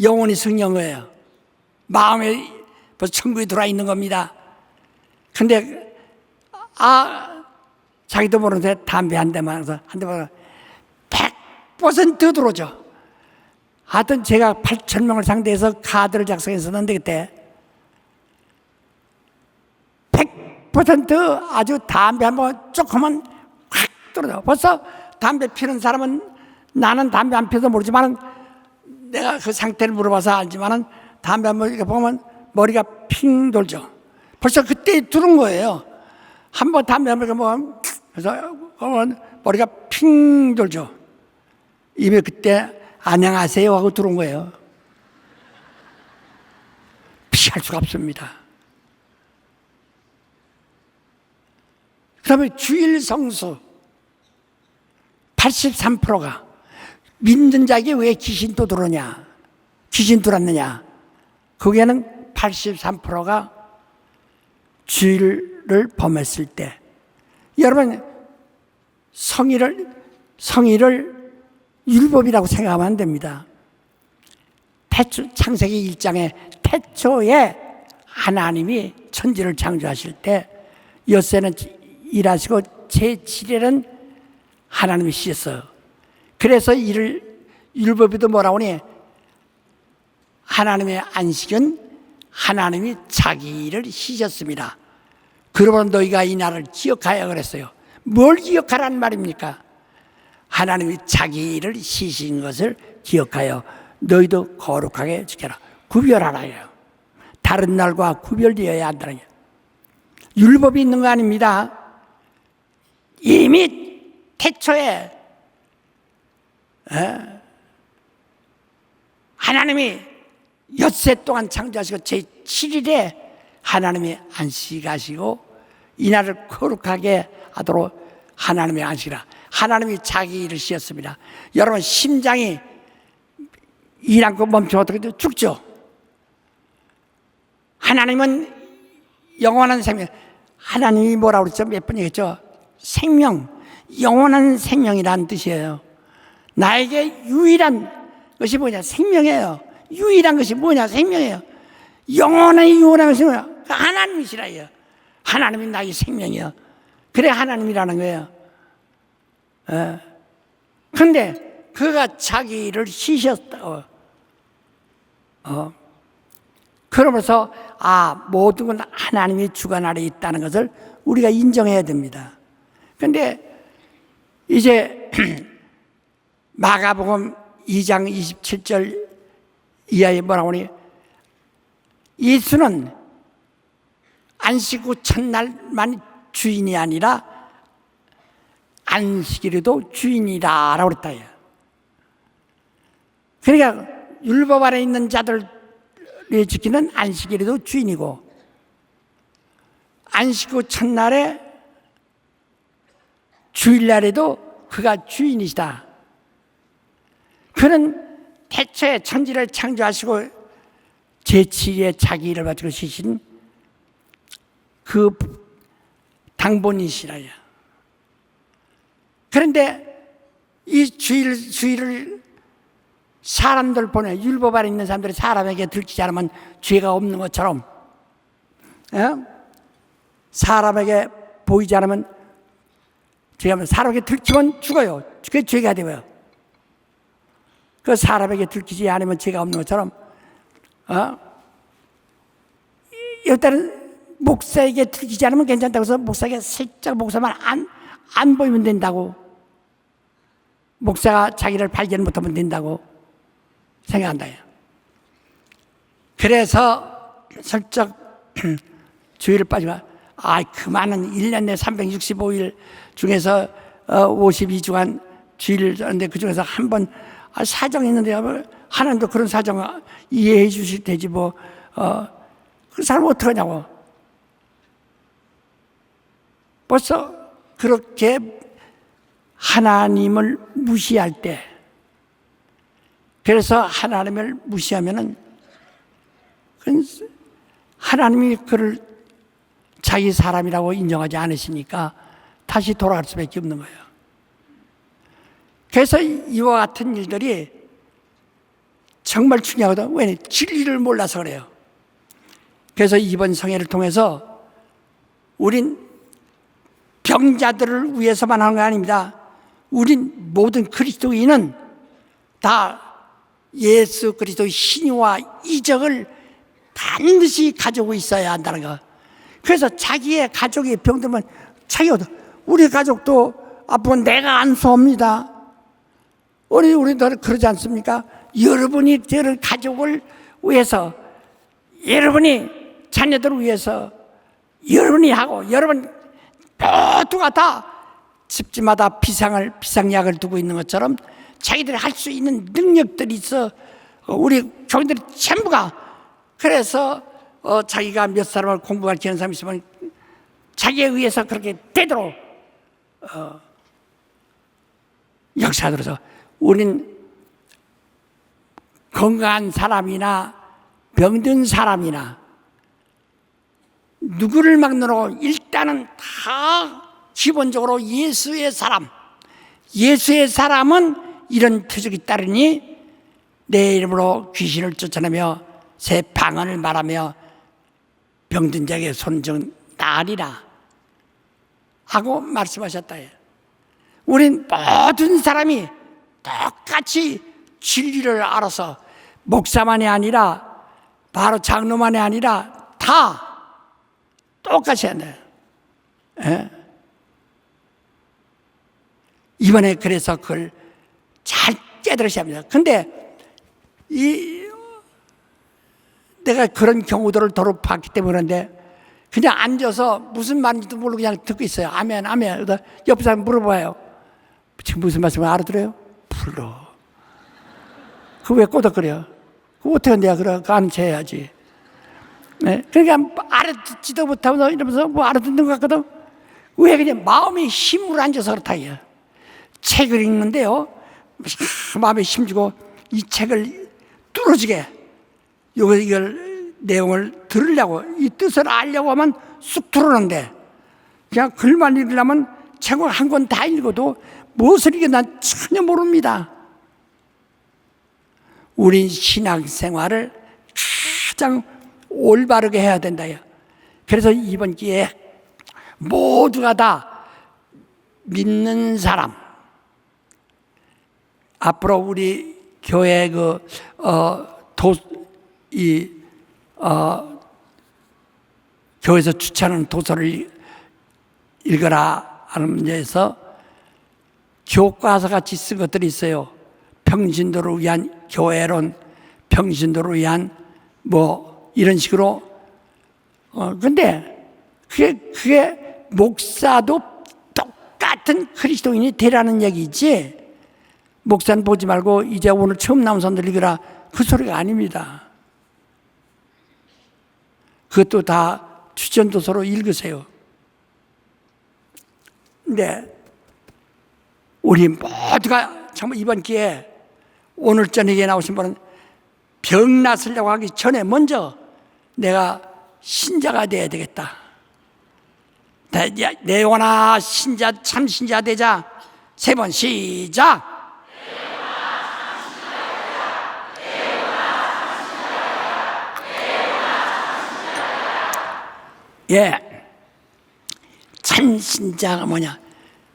영혼이 승리한 거예요. 마음에 벌써 천국에 들어와 있는 겁니다. 근데 자기도 모르는데 담배 한 대만 해서 한 대만 100% 들어오죠. 하여튼 제가 8,000명을 상대해서 카드를 작성했었는데 그때 100% 아주 담배 한번 조금만 확 들어요. 벌써 담배 피는 사람은 나는 담배 안 피워서 모르지만 내가 그 상태를 물어봐서 알지만 담배 한번 이렇게 보면 머리가 핑 돌죠. 벌써 그때 들은 거예요. 한번 담배 한번 보면 그래서 머리가 핑 돌죠. 이미 그때 안녕하세요 하고 들어온 거예요. 피할 수가 없습니다. 그 다음에 주일 성수 83%가 믿는 자에게 왜 귀신 또 들어오냐 귀신 들어왔느냐 거기에는 83%가 주일을 범했을 때 여러분 성의를 율법이라고 생각하면 안 됩니다. 창세기 1장에 태초에 하나님이 천지를 창조하실 때 엿새는 일하시고 제7일은 하나님이 쉬었어요. 그래서 이를 율법에도 뭐라고 하니 하나님의 안식은 하나님이 자기 일을 쉬셨습니다. 그러므로 너희가 이 날을 기억하여 그랬어요. 뭘 기억하라는 말입니까? 하나님이 자기 일을 쉬신 것을 기억하여 너희도 거룩하게 지켜라. 구별하라요. 다른 날과 구별되어야 한다는 거예요. 율법이 있는 거 아닙니다. 이미 태초에 하나님이 엿새 동안 창조하시고 제7일에 하나님이 안식하시고 이 날을 거룩하게 하도록 하나님의 안식이라. 하나님이 자기 일을 쉬었습니다. 여러분 심장이 일 않고 멈추면 어떻게 돼요? 죽죠. 하나님은 영원한 생명. 하나님이 뭐라고 그랬죠? 몇 번 얘기했죠? 생명, 영원한 생명이라는 뜻이에요. 나에게 유일한 것이 뭐냐? 생명이에요. 유일한 것이 뭐냐? 생명이에요. 유일한 것이 뭐냐? 하나님이시라요. 하나님이 나의 생명이에요. 그래 하나님이라는 거예요. 그런데 그가 자기 일을 쉬셨다고. 그러면서 모든 건 하나님이 주관 아래 있다는 것을 우리가 인정해야 됩니다. 그런데 이제 마가복음 2장 27절 이하에 뭐라고 하니? 예수는 안식 후 첫날만 주인이 아니라 안식일에도 주인이다라고 그랬다. 그러니까 율법 아래 있는 자들이 지키는 안식일에도 주인이고, 안식 후 첫날에 주일날에도 그가 주인이시다. 그는 태초에 천지를 창조하시고 제7일에 자기 일을 마치고 쉬신 그 당본이시라야. 그런데 이 주일을 사람들 보내, 율법 아래 있는 사람들이 사람에게 들키지 않으면 죄가 없는 것처럼, 사람에게 보이지 않으면 죄가, 사람에게 들키면 죽어요. 그게 죄가 되고요. 그 사람에게 들키지 않으면 죄가 없는 것처럼, 일단은 목사에게 들키지 않으면 괜찮다고 해서 목사에게 살짝 목사만 안 보이면 된다고, 목사가 자기를 발견 못하면 된다고 생각한다. 그래서 슬쩍 주일을 빠지고, 그 많은 1년 내 365일 중에서 52주간 주일을 하는데 그 중에서 한 번 사정이 있는데 하나님도 그런 사정 이해해 주실 테지 뭐, 그 사람 어떡하냐고. 벌써 그렇게 하나님을 무시할 때, 그래서 하나님을 무시하면은 하나님이 그를 자기 사람이라고 인정하지 않으시니까 다시 돌아갈 수밖에 없는 거예요. 그래서 이와 같은 일들이 정말 중요하거든. 왜? 진리를 몰라서 그래요. 그래서 이번 성회를 통해서 우린 병자들을 위해서만 하는 거 아닙니다. 우린 모든 그리스도인은 다 예수 그리스도의 신유와 이적을 반드시 가지고 있어야 한다는 거. 그래서 자기의 가족이 병들면 우리 가족도 아프면 내가 안수합니다. 우리도 그러지 않습니까? 여러분이 저를 가족을 위해서, 여러분이 자녀들을 위해서 여러분이 하고, 여러분 모두가 다 집집마다 비상약을 두고 있는 것처럼 자기들이 할 수 있는 능력들이 있어. 우리 교인들이 전부가. 그래서 자기가 몇 사람을 공부가르치는 사람이 있으면 자기에 의해서 그렇게 되도록 역사들어서, 우린 건강한 사람이나 병든 사람이나 누구를 막론하고 일단은 다 기본적으로 예수의 사람은 이런 표적이 따르니 내 이름으로 귀신을 쫓아내며 새 방언을 말하며 병든 자에게 손정 나으리라 하고 말씀하셨다. 우린 모든 사람이 똑같이 진리를 알아서, 목사만이 아니라 바로 장로만이 아니라 다 똑같이 한다. 이번에 그래서 그걸 잘 깨달으셔야 합니다. 근데 내가 그런 경우들을 도로 봤기 때문에 그런데 그냥 앉아서 무슨 말인지도 모르고 그냥 듣고 있어요. 아멘, 아멘. 옆 사람 물어봐요. 지금 무슨 말씀을 알아들어요? 불러. 그거 왜 꼬덕거려? 그거 어떻게 내가 그거 아는 체 해야지. 네? 그러니까 알아듣지도 못하면서 이러면서 뭐 알아듣는 것 같거든. 왜 그냥 마음의 힘으로 앉아서 그렇다. 책을 읽는데요, 마음에 힘주고 이 책을 뚫어지게 이걸 내용을 들으려고, 이 뜻을 알려고 하면 쑥 들어오는데, 그냥 글만 읽으려면 책을 한 권 다 읽어도 무엇을 읽게 난 전혀 모릅니다. 우린 신앙생활을 가장 올바르게 해야 된다. 그래서 이번 기회에 모두가 다 믿는 사람, 앞으로 우리 교회 교회에서 추천하는 도서를 읽어라 하는 문제에서 교과서 같이 쓴 것들이 있어요. 평신도를 위한 교회론, 평신도를 위한 뭐 이런 식으로 근데 그게 목사도 똑같은 그리스도인이 되라는 얘기지, 목사는 보지 말고 이제 오늘 처음 나온 사람들 읽으라, 그 소리가 아닙니다. 그것도 다 추천도서로 읽으세요. 근데 우리 모두가 정말 이번 기회에 오늘 저녁에 나오신 분은 병 낫으려고 하기 전에 먼저 내가 신자가 돼야 되겠다. 내 영혼아 신자, 참 신자 되자. 3번 시작. 예, 참 신자가 뭐냐?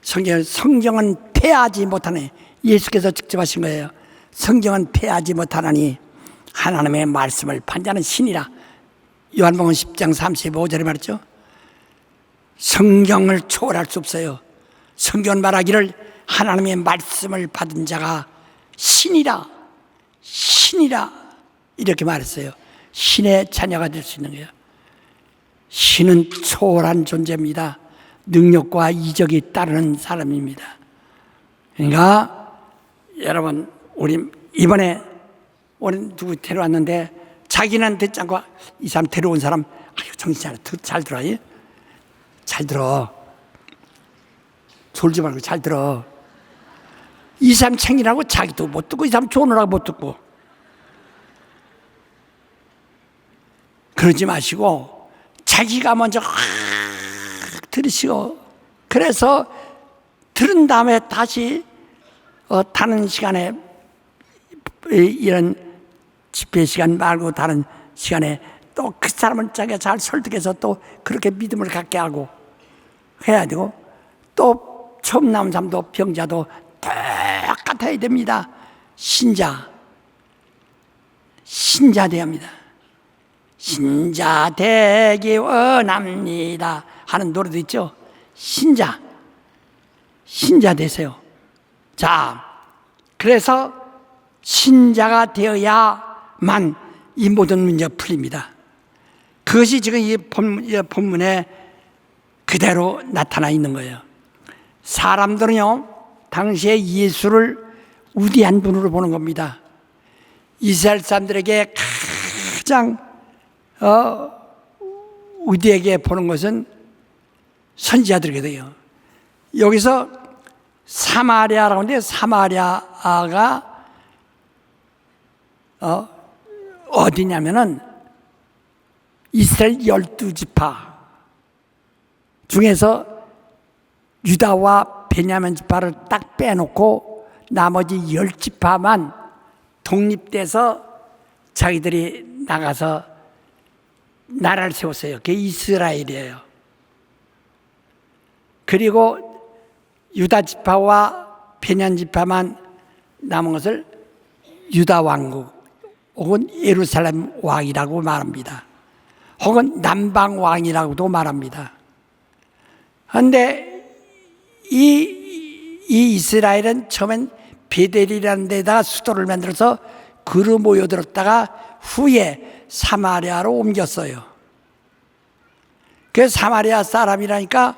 성경은 폐하지 못하네. 예수께서 직접 하신 거예요. 성경은 폐하지 못하나니 하나님의 말씀을 판자는 신이라. 요한복음 10장 35절에 말했죠. 성경을 초월할 수 없어요. 성경은 말하기를 하나님의 말씀을 받은 자가 신이라, 신이라 이렇게 말했어요. 신의 자녀가 될 수 있는 거예요. 신은 초월한 존재입니다. 능력과 이적이 따르는 사람입니다. 그러니까 여러분, 우리 이번에 오늘 누구 데려왔는데 자기는 듣지 않고 이 사람 데려온 사람, 아유 정신 잘 들어. 잘 들어. 졸지 말고 잘 들어. 이 사람 챙기라고 자기도 못 듣고 이 사람 조느라고 못 듣고 그러지 마시고 자기가 먼저 들으시고, 그래서 들은 다음에 다시 다른 시간에 이런 집회 시간 말고 다른 시간에 또 그 사람을 자기가 잘 설득해서 또 그렇게 믿음을 갖게 하고 해야 되고, 또 처음 나온 사람도 병자도 똑같아야 됩니다. 신자 돼야 합니다. 신자 되기 원합니다 하는 노래도 있죠. 신자 되세요. 자, 그래서 신자가 되어야만 이 모든 문제가 풀립니다. 그것이 지금 이 본문에 그대로 나타나 있는 거예요. 사람들은요, 당시에 예수를 위대한 분으로 보는 겁니다. 이스라엘 사람들에게 가장 위대하게 보는 것은 선지자들이거든요. 여기서 사마리아라고 하는데, 사마리아가 어디냐면은 이스라엘 12지파 중에서 유다와 베냐민 지파를 딱 빼놓고 나머지 10지파만 독립돼서 자기들이 나가서 나라를 세웠어요. 그게 이스라엘이에요. 그리고 유다 지파와 베냐민 지파만 남은 것을 유다 왕국 혹은 예루살렘 왕이라고 말합니다. 혹은 남방 왕이라고도 말합니다. 그런데 이 이스라엘은 처음엔 베델이라는 데다가 수도를 만들어서 그로 모여들었다가 후에 사마리아로 옮겼어요. 그래서 사마리아 사람이라니까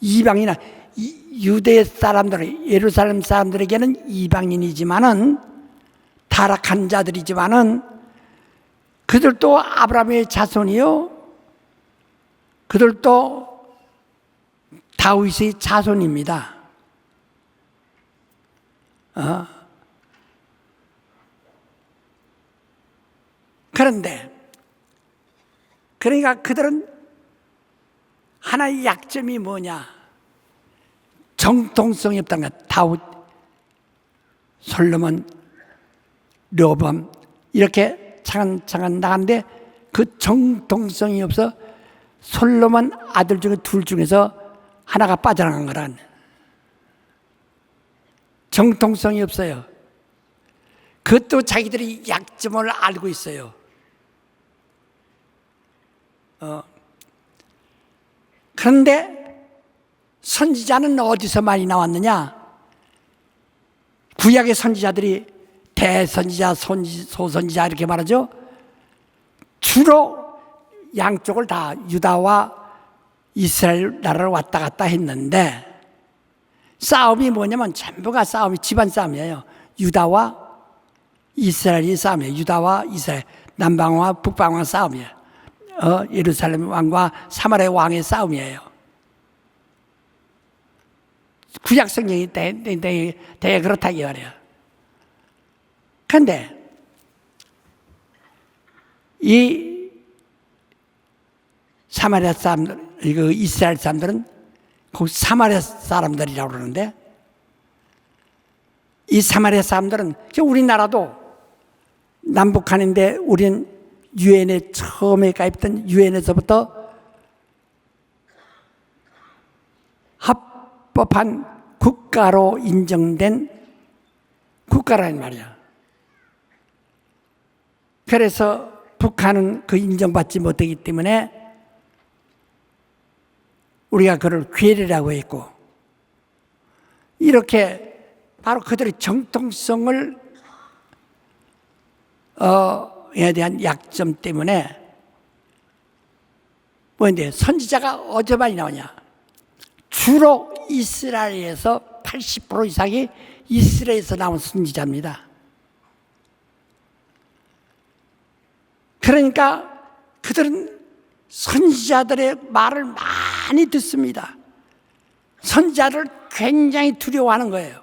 이방이나 유대 사람들, 예루살렘 사람들에게는 이방인이지만은 타락한 자들이지만은 그들도 아브라함의 자손이요, 그들도 다윗의 자손입니다. 그런데 그러니까 그들은 하나의 약점이 뭐냐? 정통성이 없다는 거야. 다윗, 솔로몬, 르호보암 이렇게 차근차근 나갔는데 그 정통성이 없어. 솔로몬 아들 중에 둘 중에서 하나가 빠져나간 거란. 정통성이 없어요. 그것도 자기들이 약점을 알고 있어요. 그런데 선지자는 어디서 많이 나왔느냐? 구약의 선지자들이 대선지자, 소선지자 이렇게 말하죠. 주로 양쪽을 다 유다와 이스라엘 나라를 왔다 갔다 했는데 싸움이 뭐냐면 전부가 싸움이 집안 싸움이에요. 유다와 이스라엘이 싸움이에요. 유다와 이스라엘, 남방왕과 북방왕 싸움이에요. 예루살렘 왕과 사마리아 왕의 싸움이에요. 구약 성경이 되게 그렇다 이 말이에요. 그런데 이 사마리아 사람들, 이스라엘 사람들은 그 사마리아 사람들이라고 그러는데, 이 사마리아 사람들은 우리나라도 남북한인데 우리는 유엔에 처음에 가입된 유엔에서부터 합법한 국가로 인정된 국가라는 말이야. 그래서 북한은 그 인정받지 못하기 때문에 우리가 그를 괴뢰라고 했고, 이렇게 바로 그들의 정통성을 에 대한 약점 때문에 뭐인데 선지자가 어디서 많이 나오냐? 주로 이스라엘에서 80% 이상이 이스라엘에서 나온 선지자입니다. 그러니까 그들은 선지자들의 말을 많이 듣습니다. 선지자를 굉장히 두려워하는 거예요.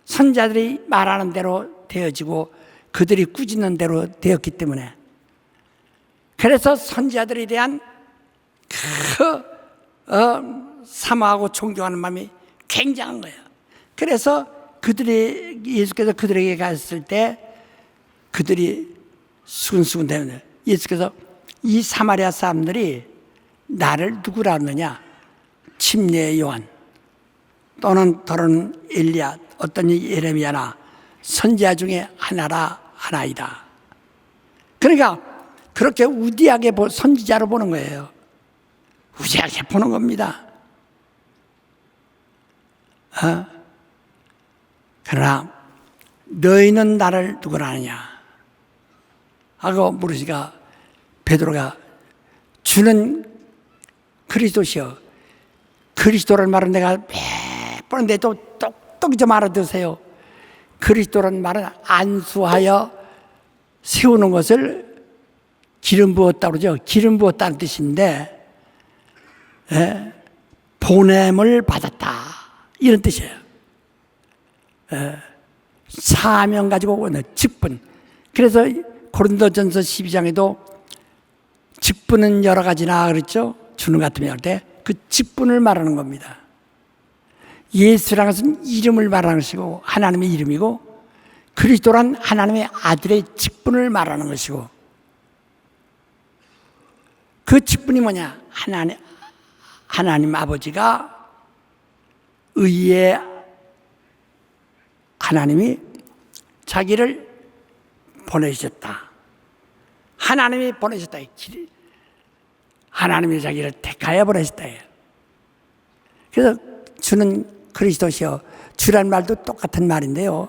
선지자들이 말하는 대로 되어지고 그들이 꾸짖는 대로 되었기 때문에. 그래서 선지자들에 대한 사모하고 존경하는 마음이 굉장한 거예요. 그래서 예수께서 그들에게 갔을 때 그들이 수근수근 되는, 예수께서 이 사마리아 사람들이 나를 누구라 하느냐? 침례의 요한 또는 더러는 엘리야, 어떤 예레미야나 선지자 중에 하나이다. 그러니까 그렇게 우디하게 선지자로 보는 거예요. 우디하게 보는 겁니다. 그러나 너희는 나를 누구라 하느냐 하고 물으시니까 베드로가 주는 그리스도시여. 그리스도라는 말은 내가 몇 번인데 또 똑똑히 좀 알아두세요. 그리스도라는 말은 안수하여 세우는 것을 기름 부었다고 그러죠. 기름 부었다는 뜻인데, 보냄을 받았다 이런 뜻이에요. 사명 가지고 오는 직분. 그래서 고린도전서 12장에도 직분은 여러 가지나 그랬죠. 주는 같으면 할 때 그 직분을 말하는 겁니다. 예수라는 것은 이름을 말하는 것이고 하나님의 이름이고, 그리스도란 하나님의 아들의 직분을 말하는 것이고, 그 직분이 뭐냐? 하나님 아버지가 의의 하나님이 자기를 보내셨다. 하나님이 보내셨다. 하나님이 자기를 택하여 보내셨다. 그래서 주는 그리스도시여. 주란 말도 똑같은 말인데요.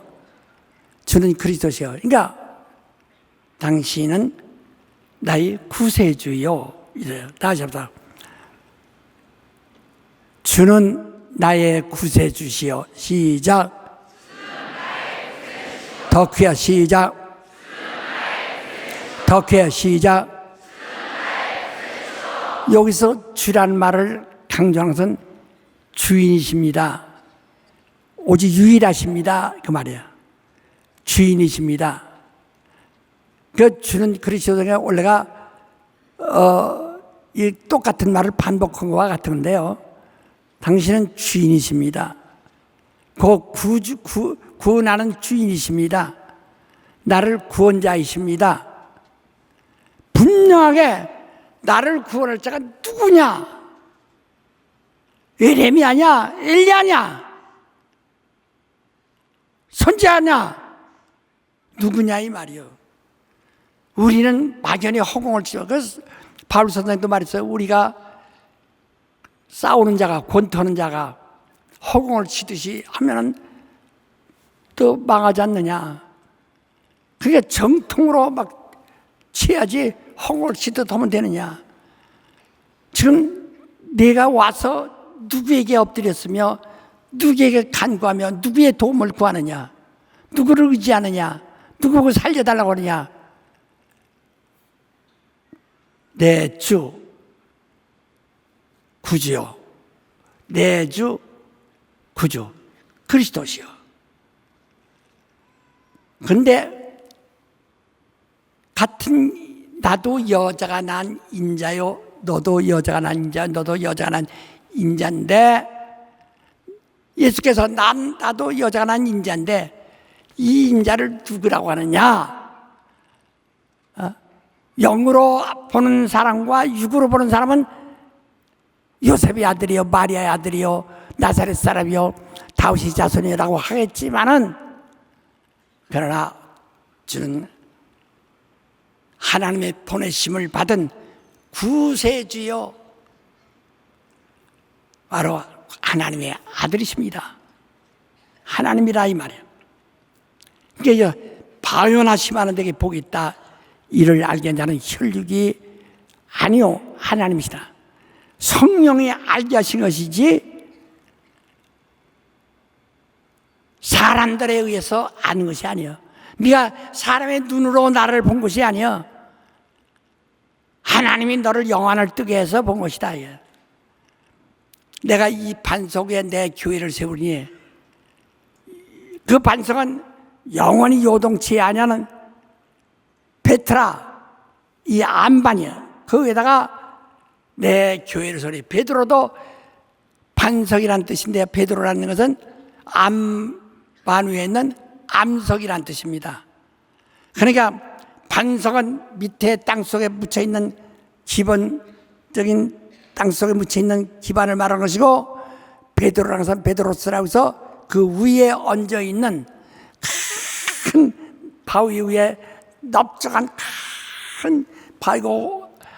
주는 그리스도시여. 그러니까 당신은 나의 구세주요. 이래요. 다시 합시다. 주는 나의 구세주시여. 시작. 더 크게 시작. 더 크게 시작. 여기서 주란 말을 강조하는 것은 주인이십니다. 오직 유일하십니다. 그 말이야. 주인이십니다. 그 주는 그리스도가 원래가 이 똑같은 말을 반복한 것과 같은 건데요. 당신은 주인이십니다. 구원하는 주인이십니다. 나를 구원자이십니다. 분명하게 나를 구원할 자가 누구냐? 예레미야냐? 엘리야냐? 선지자냐? 누구냐 이 말이요. 우리는 막연히 허공을 치죠. 그래서 바울 선생님도 말했어요. 우리가 싸우는 자가, 권투하는 자가 허공을 치듯이 하면은 또 망하지 않느냐. 그게 정통으로 막 취해야지 홍을 치듯 하면 되느냐. 지금 내가 와서 누구에게 엎드렸으며 누구에게 간구하며 누구의 도움을 구하느냐, 누구를 의지하느냐, 누구를 살려달라고 하느냐. 내 주 구주요, 내 주 구주 그리스도시요. 근데 같은 나도 여자가 난 인자요, 너도 여자가 난 인자, 너도 여자가 난 인자인데, 예수께서 나도 여자가 난 인자인데 이 인자를 누구라고 하느냐? 영으로 보는 사람과 육으로 보는 사람은 요셉의 아들이요, 마리아의 아들이요, 나사렛 사람이요, 다윗의 자손이라고 하겠지만은, 그러나 주는 하나님의 보내심을 받은 구세주요, 바로 하나님의 아들이십니다. 하나님이라 이 말이에요. 그러니까 방언하시면 되게 복이 있다. 이를 알게 하는 혈육이 아니요, 하나님이시다. 성령이 알게 하신 것이지 사람들에 의해서 아는 것이 아니에요. 네가 사람의 눈으로 나를 본 것이 아니에요. 하나님이 너를 영안을 뜨게 해서 본 것이다. 내가 이 반석에 내 교회를 세우니 그 반석은 영원히 요동치 아니하는 베트라, 이 안반이야. 그 위에다가 내 교회를 세우니, 베드로도 반석이란 뜻인데, 베드로라는 것은 안반 위에 있는 암석이란 뜻입니다. 그러니까 반석은 밑에 땅속에 묻혀있는 기본적인 땅속에 묻혀있는 기반을 말하는 것이고, 베드로라는 것은 베드로스라고 해서 그 위에 얹어있는 큰 바위 위에 넓적한 큰 바위가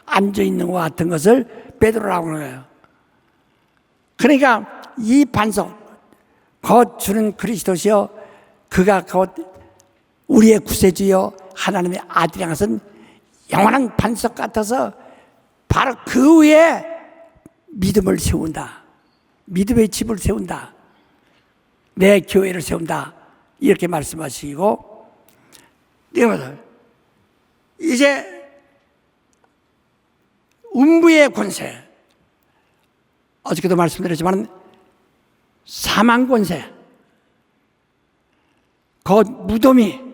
앉아있는 것 같은 것을 베드로라고 하는 거예요. 그러니까 이 반석, 곧 주는 그리스도시요, 그가 곧 우리의 구세주요 하나님의 아들이란 것은 영원한 반석 같아서 바로 그 위에 믿음을 세운다. 믿음의 집을 세운다. 내 교회를 세운다. 이렇게 말씀하시고, 이제 음부의 권세, 어저께도 말씀드렸지만 사망 권세, 곧 무덤이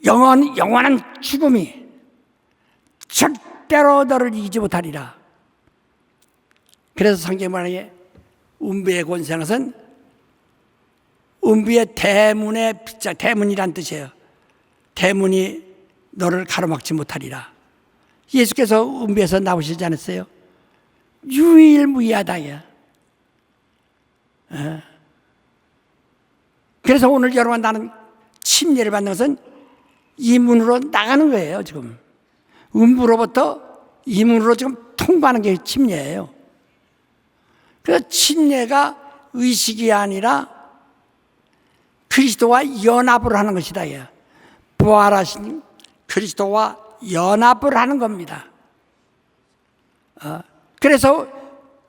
영원한 죽음이 절대로 너를 이기지 못하리라. 그래서 성경에 말하기에 음부의 권세는 것은 음부의 대문의 빗자, 대문이란 뜻이에요. 대문이 너를 가로막지 못하리라. 예수께서 음부에서 나오시지 않았어요? 유일무이하다야. 그래서 오늘 여러분, 나는 침례를 받는 것은 이 문으로 나가는 거예요. 지금 음부로부터 이 문으로 지금 통과하는 게 침례예요. 그래서 침례가 의식이 아니라 그리스도와 연합을 하는 것이다. 부활하신 그리스도와 연합을 하는 겁니다. 그래서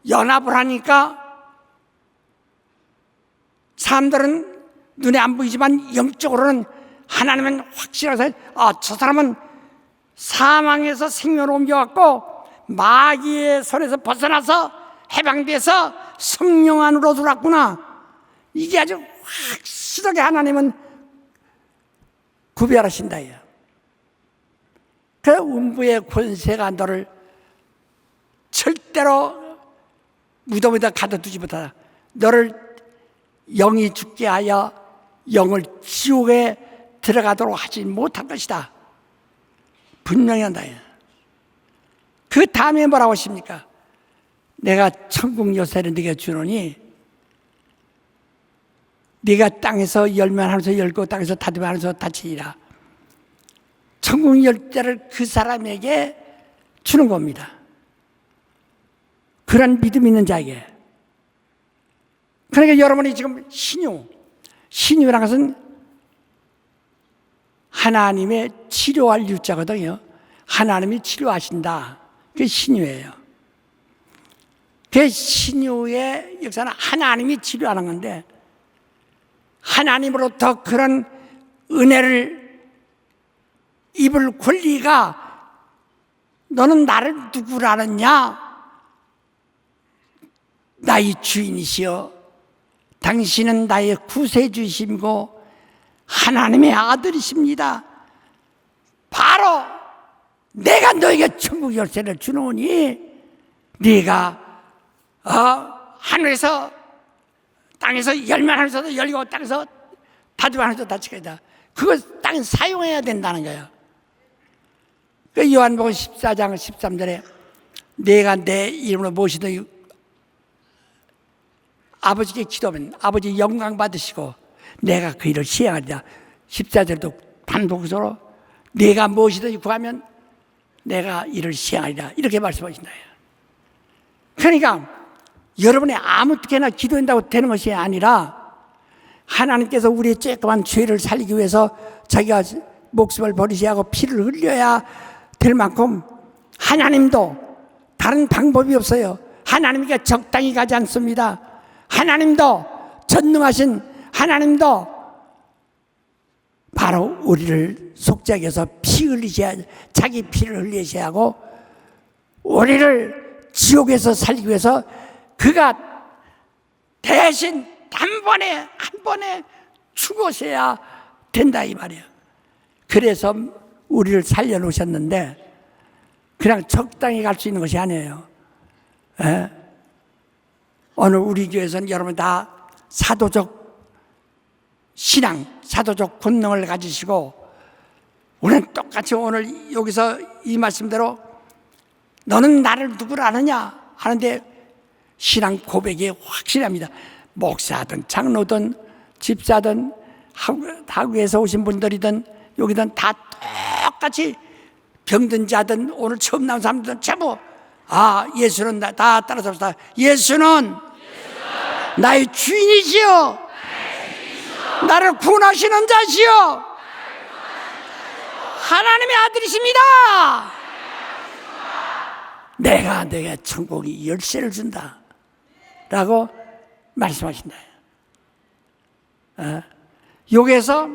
연합을 하니까 사람들은 눈에 안 보이지만 영적으로는 하나님은 확실하게, 저 사람은 사망에서 생명으로 옮겨왔고 마귀의 손에서 벗어나서 해방돼서 성령 안으로 들어왔구나. 이게 아주 확실하게 하나님은 구별하신다. 그 음부의 권세가 너를 절대로 무덤에다 가둬두지 못하다. 너를 영이 죽게 하여 영을 지옥에 들어가도록 하지 못할 것이다. 분명히 한다. 그 다음에 뭐라고 하십니까? 내가 천국 열쇠를 네게 주노니 네가 땅에서 열면 하면서 열고 땅에서 닫으면 하면서 닫히리라. 천국 열쇠를 그 사람에게 주는 겁니다. 그런 믿음 있는 자에게. 그러니까 여러분이 지금 신유라는 것은 하나님의 치료할 유자거든요. 하나님이 치료하신다. 그게 신유예요. 그 신유의 역사는 하나님이 치료하는 건데, 하나님으로부터 그런 은혜를 입을 권리가 너는 나를 누구라느냐? 나의 주인이시여 당신은 나의 구세주이시고 하나님의 아들이십니다. 바로 내가 너에게 천국 열쇠를 주노니 네가 하늘에서 땅에서 열면 하늘에서도 열리고 땅에서 닫으면 하늘에서 닫히게 다. 그걸 땅에 사용해야 된다는 거예요. 그 요한복음 14장 13절에 내가 내 이름으로 모시던 아버지께 기도하면 아버지 영광 받으시고 내가 그 일을 시행하리라. 14절도 반복적으로 내가 무엇이든지 구하면 내가 이를 시행하리라. 이렇게 말씀하신다. 그러니까 여러분이 아무렇게나 기도한다고 되는 것이 아니라 하나님께서 우리의 쬐끔한 죄를 살리기 위해서 자기가 목숨을 버리셔야 하고 피를 흘려야 될 만큼 하나님도 다른 방법이 없어요. 하나님께 적당히 가지 않습니다. 하나님도 전능하신 하나님도 바로 우리를 속죄하기 위해서 피 흘리셔야, 자기 피를 흘리셔야 하고 우리를 지옥에서 살리기 위해서 그가 대신 한 번에 죽으셔야 된다 이 말이에요. 그래서 우리를 살려놓으셨는데 그냥 적당히 갈 수 있는 것이 아니에요. 에? 오늘 우리 교회에서는 여러분 다 사도적 신앙, 사도적 권능을 가지시고 우리는 똑같이 오늘 여기서 이 말씀대로 너는 나를 누구라 아느냐 하는데 신앙 고백이 확실합니다. 목사든 장로든 집사든 하구에서 오신 분들이든 여기든 다 똑같이 병든 자든 오늘 처음 나온 사람들은 전부 예수는 다 따라잡시다. 예수는 나의 주인이시여 나를 구원하시는 자시여 하나님의 아들이십니다. 내가 너에게 천국의 열쇠를 준다 라고 말씀하신다. 여기에서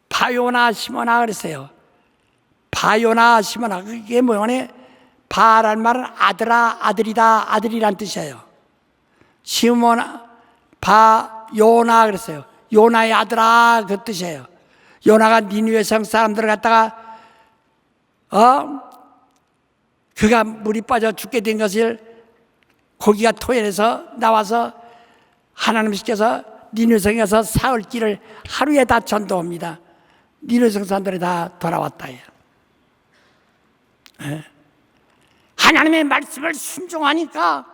바요나 시모나 그랬어요. 바요나 시모나 그게 뭐냐? 바라는 말은 아들아, 아들이다, 아들이란 뜻이에요. 시모나, 바요나 그랬어요. 요나의 아들아 그 뜻이에요. 요나가 니느웨 성 사람들을 갖다가 그가 물이 빠져 죽게 된 것을 고기가 토해내서 나와서 하나님께서 니느웨 성에 가서 사흘 길을 하루에 다 전도합니다. 니느웨 성 사람들이 다 돌아왔다. 하나님의 말씀을 순종하니까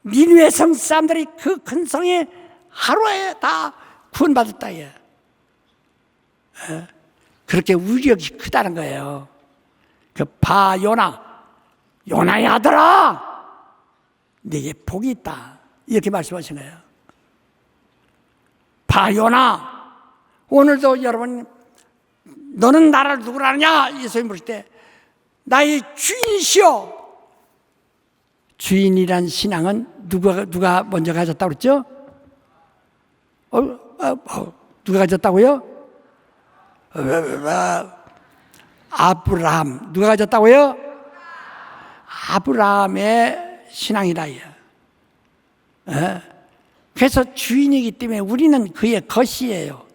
니느웨 성 사람들이 그 큰 성에 하루에 다 구원받았다. 그렇게 위력이 크다는 거예요. 그 요나의 아들아 네게 복이 있다 이렇게 말씀하시는 거예요. 요나 오늘도 여러분 너는 나를 누구라느냐 예수님 부르실 때 나의 주인이시여. 주인이란 신앙은 누가 먼저 가졌다고 그랬죠? 누가 가졌다고요? 아브라함. 누가 가졌다고요? 아브라함의 신앙이다. 그래서 주인이기 때문에 우리는 그의 것이에요.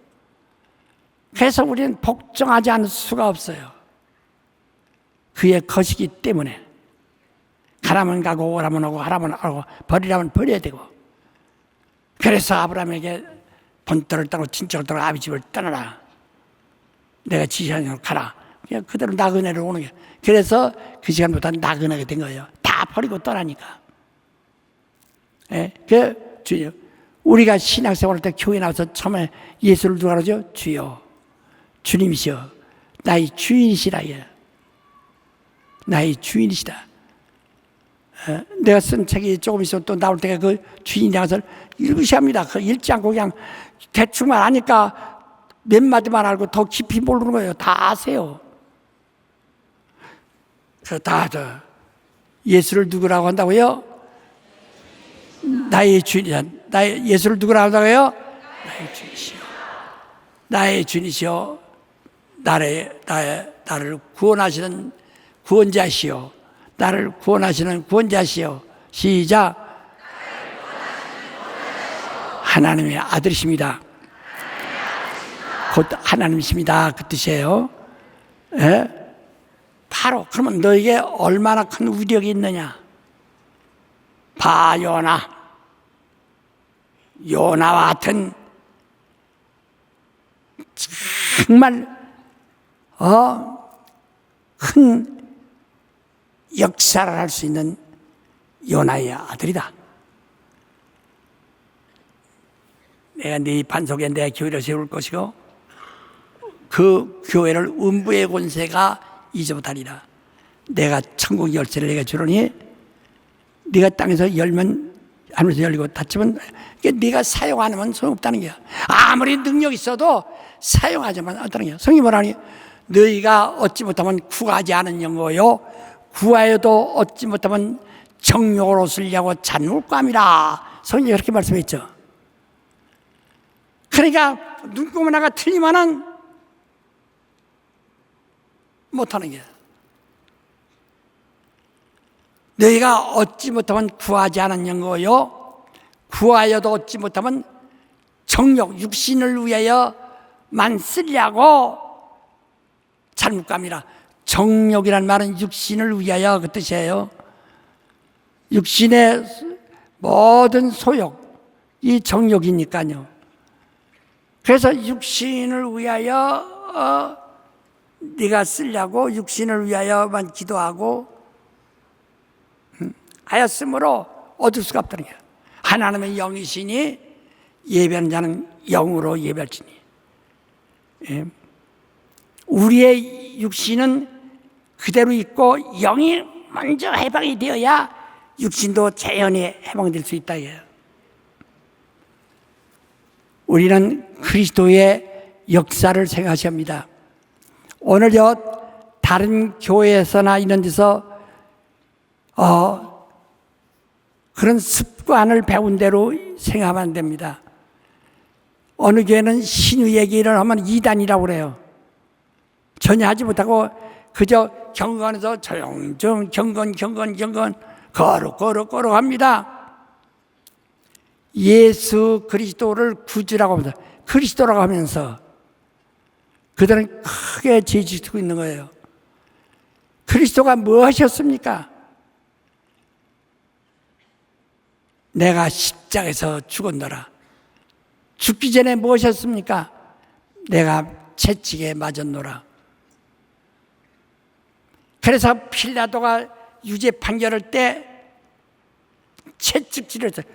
그래서 우리는 복종하지 않을 수가 없어요. 그의 것이기 때문에 가라면 가고 오라면 오고 하라면 하고 버리라면 버려야 되고. 그래서 아브라함에게 본토를 떠나고 친척을 떠나고 아비 집을 떠나라. 내가 지시하는 대로 가라. 그냥 그대로 나그네를 오는 게. 그래서 그 시간부터 나그네가 된 거예요. 다 버리고 떠나니까. 주여, 우리가 신학생활 할 때 교회 나와서 처음에 예수를 누가 그러죠? 주여, 주님이시여, 나의 주인이시라. 나의 주인이시다. 내가 쓴 책이 조금 있으면 또 나올 때가 그 주인이 나가서 읽으셔야 합니다. 그 읽지 않고 그냥 대충만 아니까 몇 마디만 알고 더 깊이 모르는 거예요. 다 아세요. 그래서 다 예수를 누구라고 한다고요? 나의 주인이야. 나의 예수를 누구라고 한다고요? 나의 주인이시여. 나의 주인이시여. 나를 구원하시는 구원자시여. 나를 구원하시는 구원자시여. 시작. 하나님의 아들이십니다. 곧 하나님이십니다. 그 뜻이에요. 예? 바로 그러면 너에게 얼마나 큰 위력이 있느냐? 봐 요나와 같은 정말 큰 역사를 할 수 있는 요나의 아들이다. 내가 네 반석에 내 교회를 세울 것이고 그 교회를 음부의 권세가 이제 못하리라. 내가 천국 열쇠를 내가 주노니 네가 땅에서 열면 하늘에서 열리고 닫히면 네가 사용 안 하면 소용없다는 거야. 아무리 능력 있어도 사용하지만 않다는 거야. 성경이 뭐라니? 너희가 얻지 못하면 구하지 않은 영어요 구하여도 얻지 못하면 정욕으로 쓰려고 잔울감이라. 성경이 그렇게 말씀했죠. 그러니까 눈금 하나가 틀리면은 못하는 거야. 너희가 얻지 못하면 구하지 않은 영어요 구하여도 얻지 못하면 정욕 육신을 위하여만 쓰려고 잘못감이라. 정욕이란 말은 육신을 위하여 그 뜻이에요. 육신의 모든 소욕 이 정욕이니까요. 그래서 육신을 위하여 네가 쓰려고 육신을 위하여만 기도하고 하였으므로 얻을 수가 없다는 거야. 하나님의 영이시니 예배하는 자는 영으로 예배할지니. 예. 우리의 육신은 그대로 있고 영이 먼저 해방이 되어야 육신도 자연히 해방될 수 있다. 우리는 그리스도의 역사를 생각하셔야 합니다. 오늘요 다른 교회에서나 이런 데서 그런 습관을 배운 대로 생각하면 안 됩니다. 어느 교회는 신유 얘기를 하면 이단이라고 그래요. 전혀 하지 못하고 그저 경건에서 조용조용 경건 거룩 합니다. 예수 그리스도를 구주라고 합니다. 그리스도라고 하면서 그들은 크게 죄짓고 있는 거예요. 그리스도가 뭐 하셨습니까? 내가 십자가에서 죽었노라. 죽기 전에 뭐 하셨습니까? 내가 채찍에 맞았노라. 그래서 필라도가 유죄 판결할 때 채찍질을 했어요.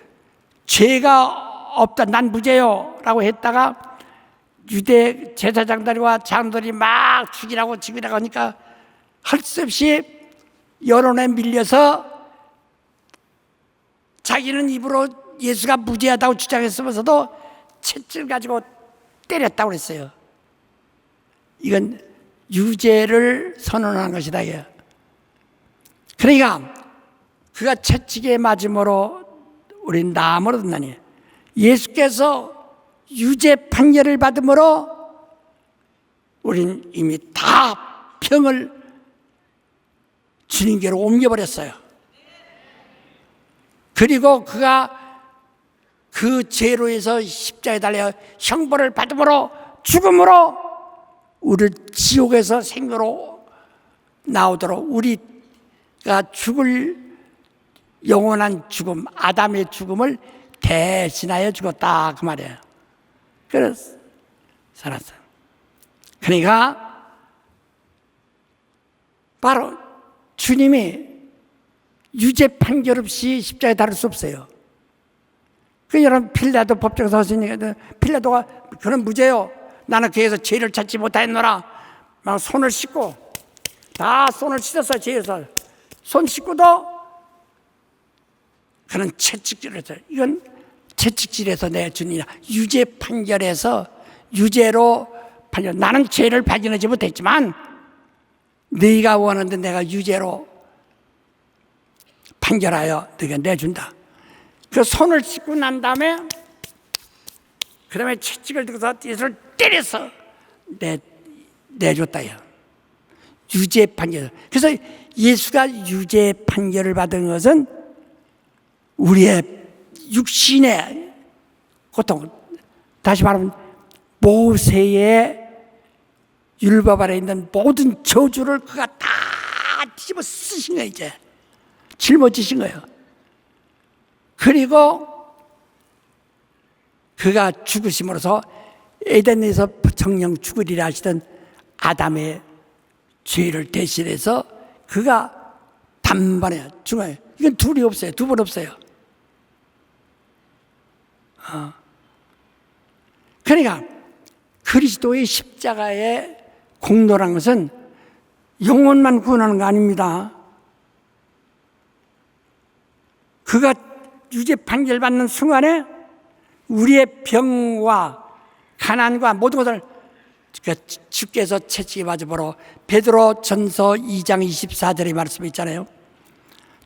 죄가 없다, 난 무죄요 라고 했다가 유대 제사장들과 장로들이 막 죽이라고 하니까 할 수 없이 여론에 밀려서 자기는 입으로 예수가 무죄하다고 주장했으면서도 채찍을 가지고 때렸다고 그랬어요. 이건 유죄를 선언하는 것이다. 그러니까 그가 채찍에 맞음으로 우리는 나음으로 듣나니 예수께서 유죄 판결을 받음으로 우리는 이미 다 병을 주님께로 옮겨버렸어요. 그리고 그가 그 죄로 해서 십자가에 달려 형벌을 받음으로 죽음으로 우리를 지옥에서 생명으로 나오도록 우리가 죽을 영원한 죽음, 아담의 죽음을 대신하여 죽었다 그 말이에요. 그래서 살았어요. 그러니까 바로 주님이 유죄 판결 없이 십자가에 달을 수 없어요. 그 여러분 필라도 법정에서 하시니까 필라도가 그는 무죄요. 나는 그에서 죄를 찾지 못하였노라. 막 손을 씻고 다 손을 씻었어요. 죄에서 손 씻고도 그런 채찍질에서, 이건 채찍질에서 내주니라. 유죄 판결에서 유죄로 판결. 나는 죄를 발견하지 못했지만 네가 원하는데 내가 유죄로 판결하여 네가 내준다. 그 손을 씻고 난 다음에 그 다음에 채찍을 들고서 예수를 때려서 내줬다. 유죄 판결. 그래서 예수가 유죄 판결을 받은 것은 우리의 육신의 고통, 다시 말하면 모세의 율법 아래 있는 모든 저주를 그가 다 뒤집어 쓰신 거예요. 이제 짊어지신 거예요. 그리고 그가 죽으심으로써 에덴에서 정령 죽으리라 하시던 아담의 죄를 대신해서 그가 단번에 죽어요. 이건 둘이 없어요. 두 번 없어요. 그러니까 그리스도의 십자가의 공로란 것은 영혼만 구원하는 거 아닙니다. 그가 유죄 판결받는 순간에 우리의 병과 가난과 모든 것을 주께서 채찍에 맞으므로, 베드로 전서 2장 24절의 말씀이 있잖아요.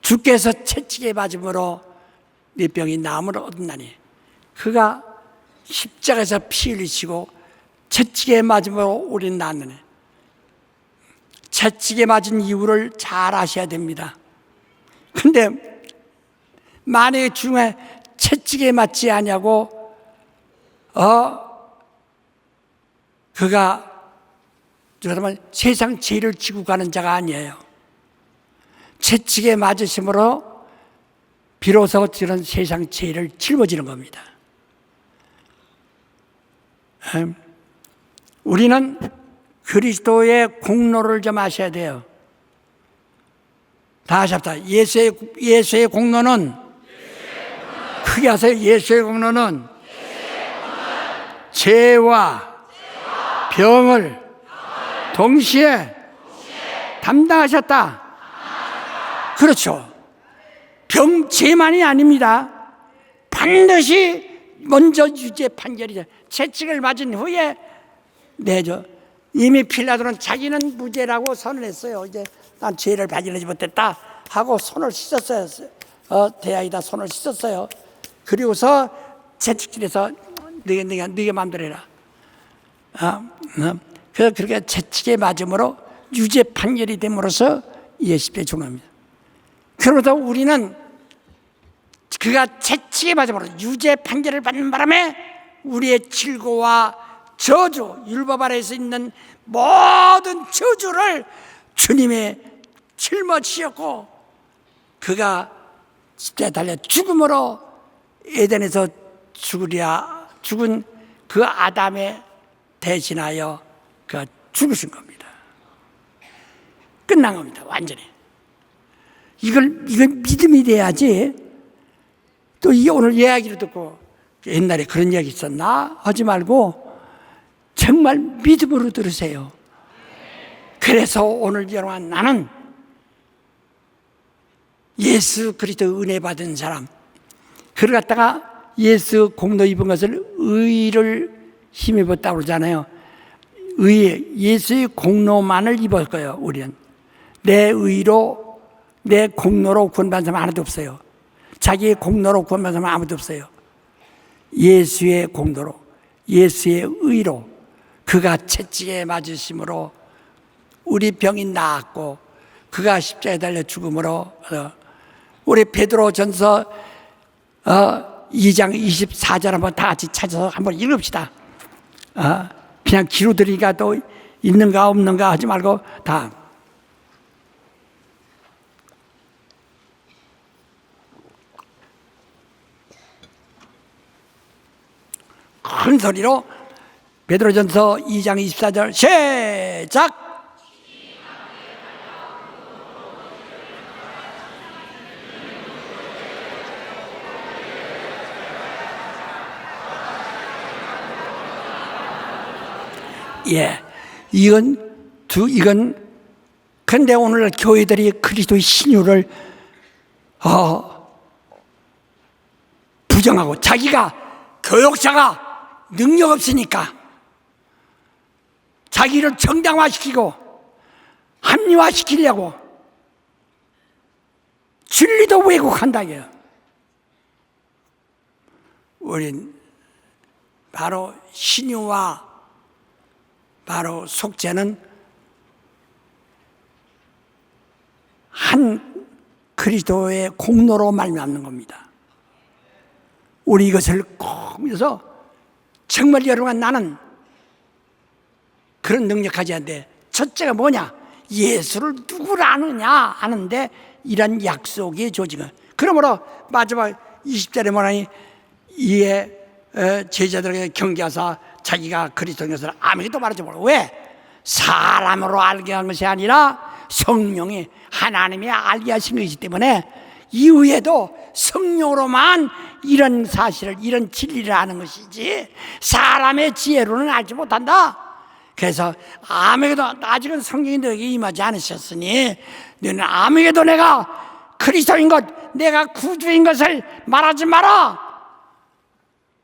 주께서 채찍에 맞으므로 네 병이 나음을 얻었나니, 그가 십자가에서 피 흘리시고 채찍에 맞으므로 우리는 낫느니, 채찍에 맞은 이유를 잘 아셔야 됩니다. 근데 만약에 중에 채찍에 맞지 아니하고 그가 그러면 세상 죄를 지고 가는 자가 아니에요. 채찍에 맞으심으로 비로소 그런 세상 죄를 짊어지는 겁니다. 우리는 그리스도의 공로를 좀 아셔야 돼요. 다시 합시다. 예수의 공로는, 크게 하세요. 예수의 공로는 죄와 병을 동시에 담당하셨다. 그렇죠. 병, 죄만이 아닙니다. 반드시 먼저 유죄 판결이죠. 채찍을 맞은 후에 내죠. 이미 필라도는 자기는 무죄라고 선언했어요. 이제 난 죄를 발견하지 못했다 하고 손을 씻었어요. 대야이다 손을 씻었어요. 그리고서 채찍질해서 네가 마음대로 해라. 그래서 그렇게 채찍에 맞음으로 유죄 판결이 됨으로써 예수의 중합니다. 그러면서 우리는 그가 채찍에 맞음으로 유죄 판결을 받는 바람에 우리의 질고와 저주, 율법 아래에서 있는 모든 저주를 주님의 짊어지셨고, 그가 십자가에 달려 죽음으로 에덴에서 죽은 그 아담에 대신하여 그가 죽으신 겁니다. 끝난 겁니다. 완전히. 이걸 믿음이 돼야지. 또 이 오늘 이야기를 듣고 옛날에 그런 이야기 있었나 하지 말고 정말 믿음으로 들으세요. 그래서 오늘 여러분, 나는 예수 그리스도 은혜 받은 사람, 그를 갖다가 예수 공로 입은 것을 의를 힘입었다고 그러잖아요. 예수의 공로만을 입을 거예요. 우리는 내 의로, 내 공로로 구원받은 사람 하나도 없어요. 자기의 공로로 구원받은 사람 아무도 없어요. 예수의 공로로, 예수의 의로, 그가 채찍에 맞으심으로 우리 병이 나았고, 그가 십자가에 달려 죽음으로, 우리 베드로 전서 2장 24절 한번 다 같이 찾아서 한번 읽읍시다. 그냥 기로 들으니까 또 있는가 없는가 하지 말고 다. 큰 소리로 베드로전서 2장 24절 시작. 이건 근데 오늘 교회들이 그리스도의 신유를 부정하고 자기가 교역자가 능력 없으니까 자기를 정당화시키고 합리화시키려고 진리도 왜곡한다 이게요. 우린 바로 신유와 바로 속죄는 한 그리스도의 공로로 말미암는 겁니다. 우리 이것을 꼭 믿어서 정말 여러분, 나는 그런 능력하지 않는데 첫째가 뭐냐? 예수를 누구라 아느냐 하는데 이런 약속이 조직은. 그러므로 마지막 20절에 뭐라니? 이에 제자들에게 경계하사 자기가 그리스도인 것을 아무에게도 말하지 말고. 왜? 사람으로 알게 한 것이 아니라 성령이 하나님이 알게 하신 것이기 때문에 이후에도 성령으로만 이런 사실을, 이런 진리를 아는 것이지 사람의 지혜로는 알지 못한다. 그래서 아무에게도, 아직은 성령이 너에게 임하지 않으셨으니 너는 아무에게도 내가 그리스도인 것, 내가 구주인 것을 말하지 마라.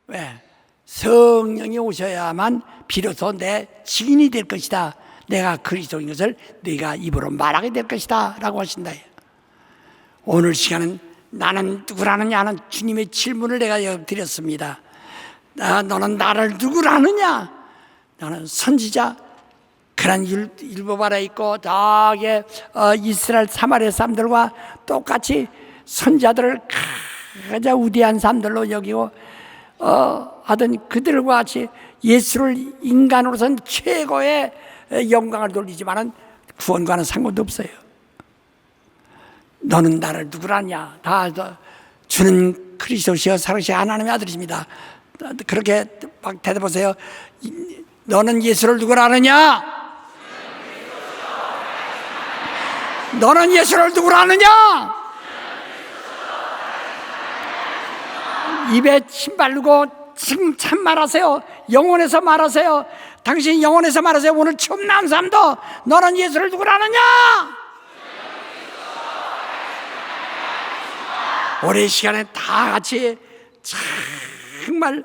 왜? 성령이 오셔야만 비로소 내 증인이 될 것이다. 내가 그리스도인 것을 네가 입으로 말하게 될 것이다 라고 하신다. 오늘 시간은 나는 누구라느냐 하는 주님의 질문을 내가 드렸습니다. 너는 나를 누구라느냐? 나는 선지자. 그런 율법 아래 있고 저기 이스라엘 사마리아 사람들과 똑같이 선자들을 가장 위대한 사람들로 여기고 하던 그들과 같이 예수를 인간으로서는 최고의 영광을 돌리지만은 구원과는 상관도 없어요. 너는 나를 누구라냐? 다 주는 그리스도시여 살아계신 하나님의 아들이십니다. 그렇게 막 대답하세요. 너는 예수를 누구라 하느냐? 너는 예수를 누구라 하느냐? 입에 침 바르고 참 말하세요. 영혼에서 말하세요. 당신 영혼에서 말하세요. 오늘 처음 나온 사람도 너는 예수를 누구라 하느냐? 올해 시간에 다 같이 정말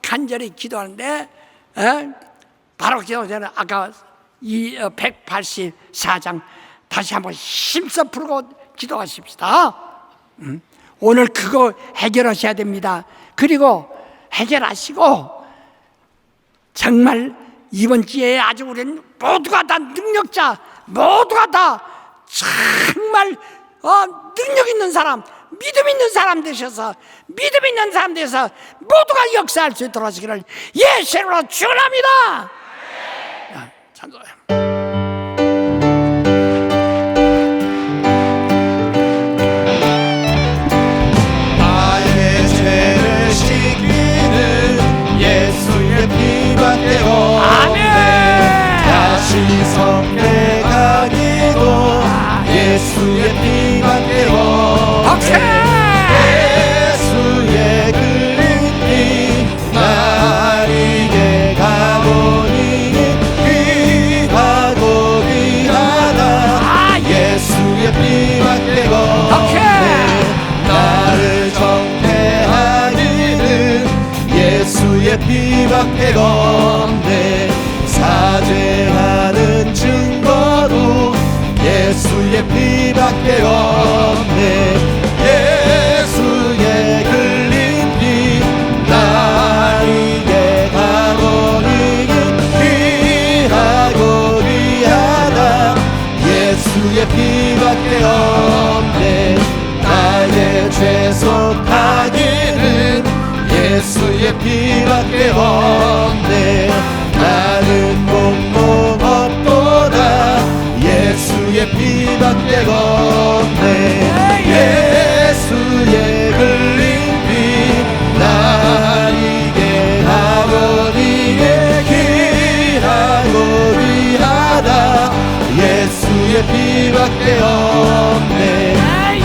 간절히 기도하는데 바로 기도하는 아까 이 184장 다시 한번 힘써 풀고 기도하십시다. 오늘 그거 해결하셔야 됩니다. 그리고 해결하시고 정말 이번 기회에 아주 우리는 모두가 다 능력자, 모두가 다 정말 능력 있는 사람, 믿음 있는 사람 되셔서 믿음 있는 사람 되셔서 모두가 역사할 수 있도록 하시기를 예수로 축원합니다. 찬송. 다시 성례 가기도 예수의 피밖에 없네. 예수의 흘린 피 나에게 가보니 귀하고 귀하다. 예수의 피밖에 없네. 나를 정죄하기는 예수의 피밖에 없네. 사죄하는 증거도 예수의 피밖에 없네. 예수의 흘린 피 나에게 가보니 귀하고 귀하다. 예수의 피밖에 없네. 나의 죄 속하기는 예수의 피밖에 없네. 나는 공로법보다 예수의 피밖에 없네. 예수의 흘린 피 나에게 아버지의 귀하고 귀하다. 예수의 피밖에 없네.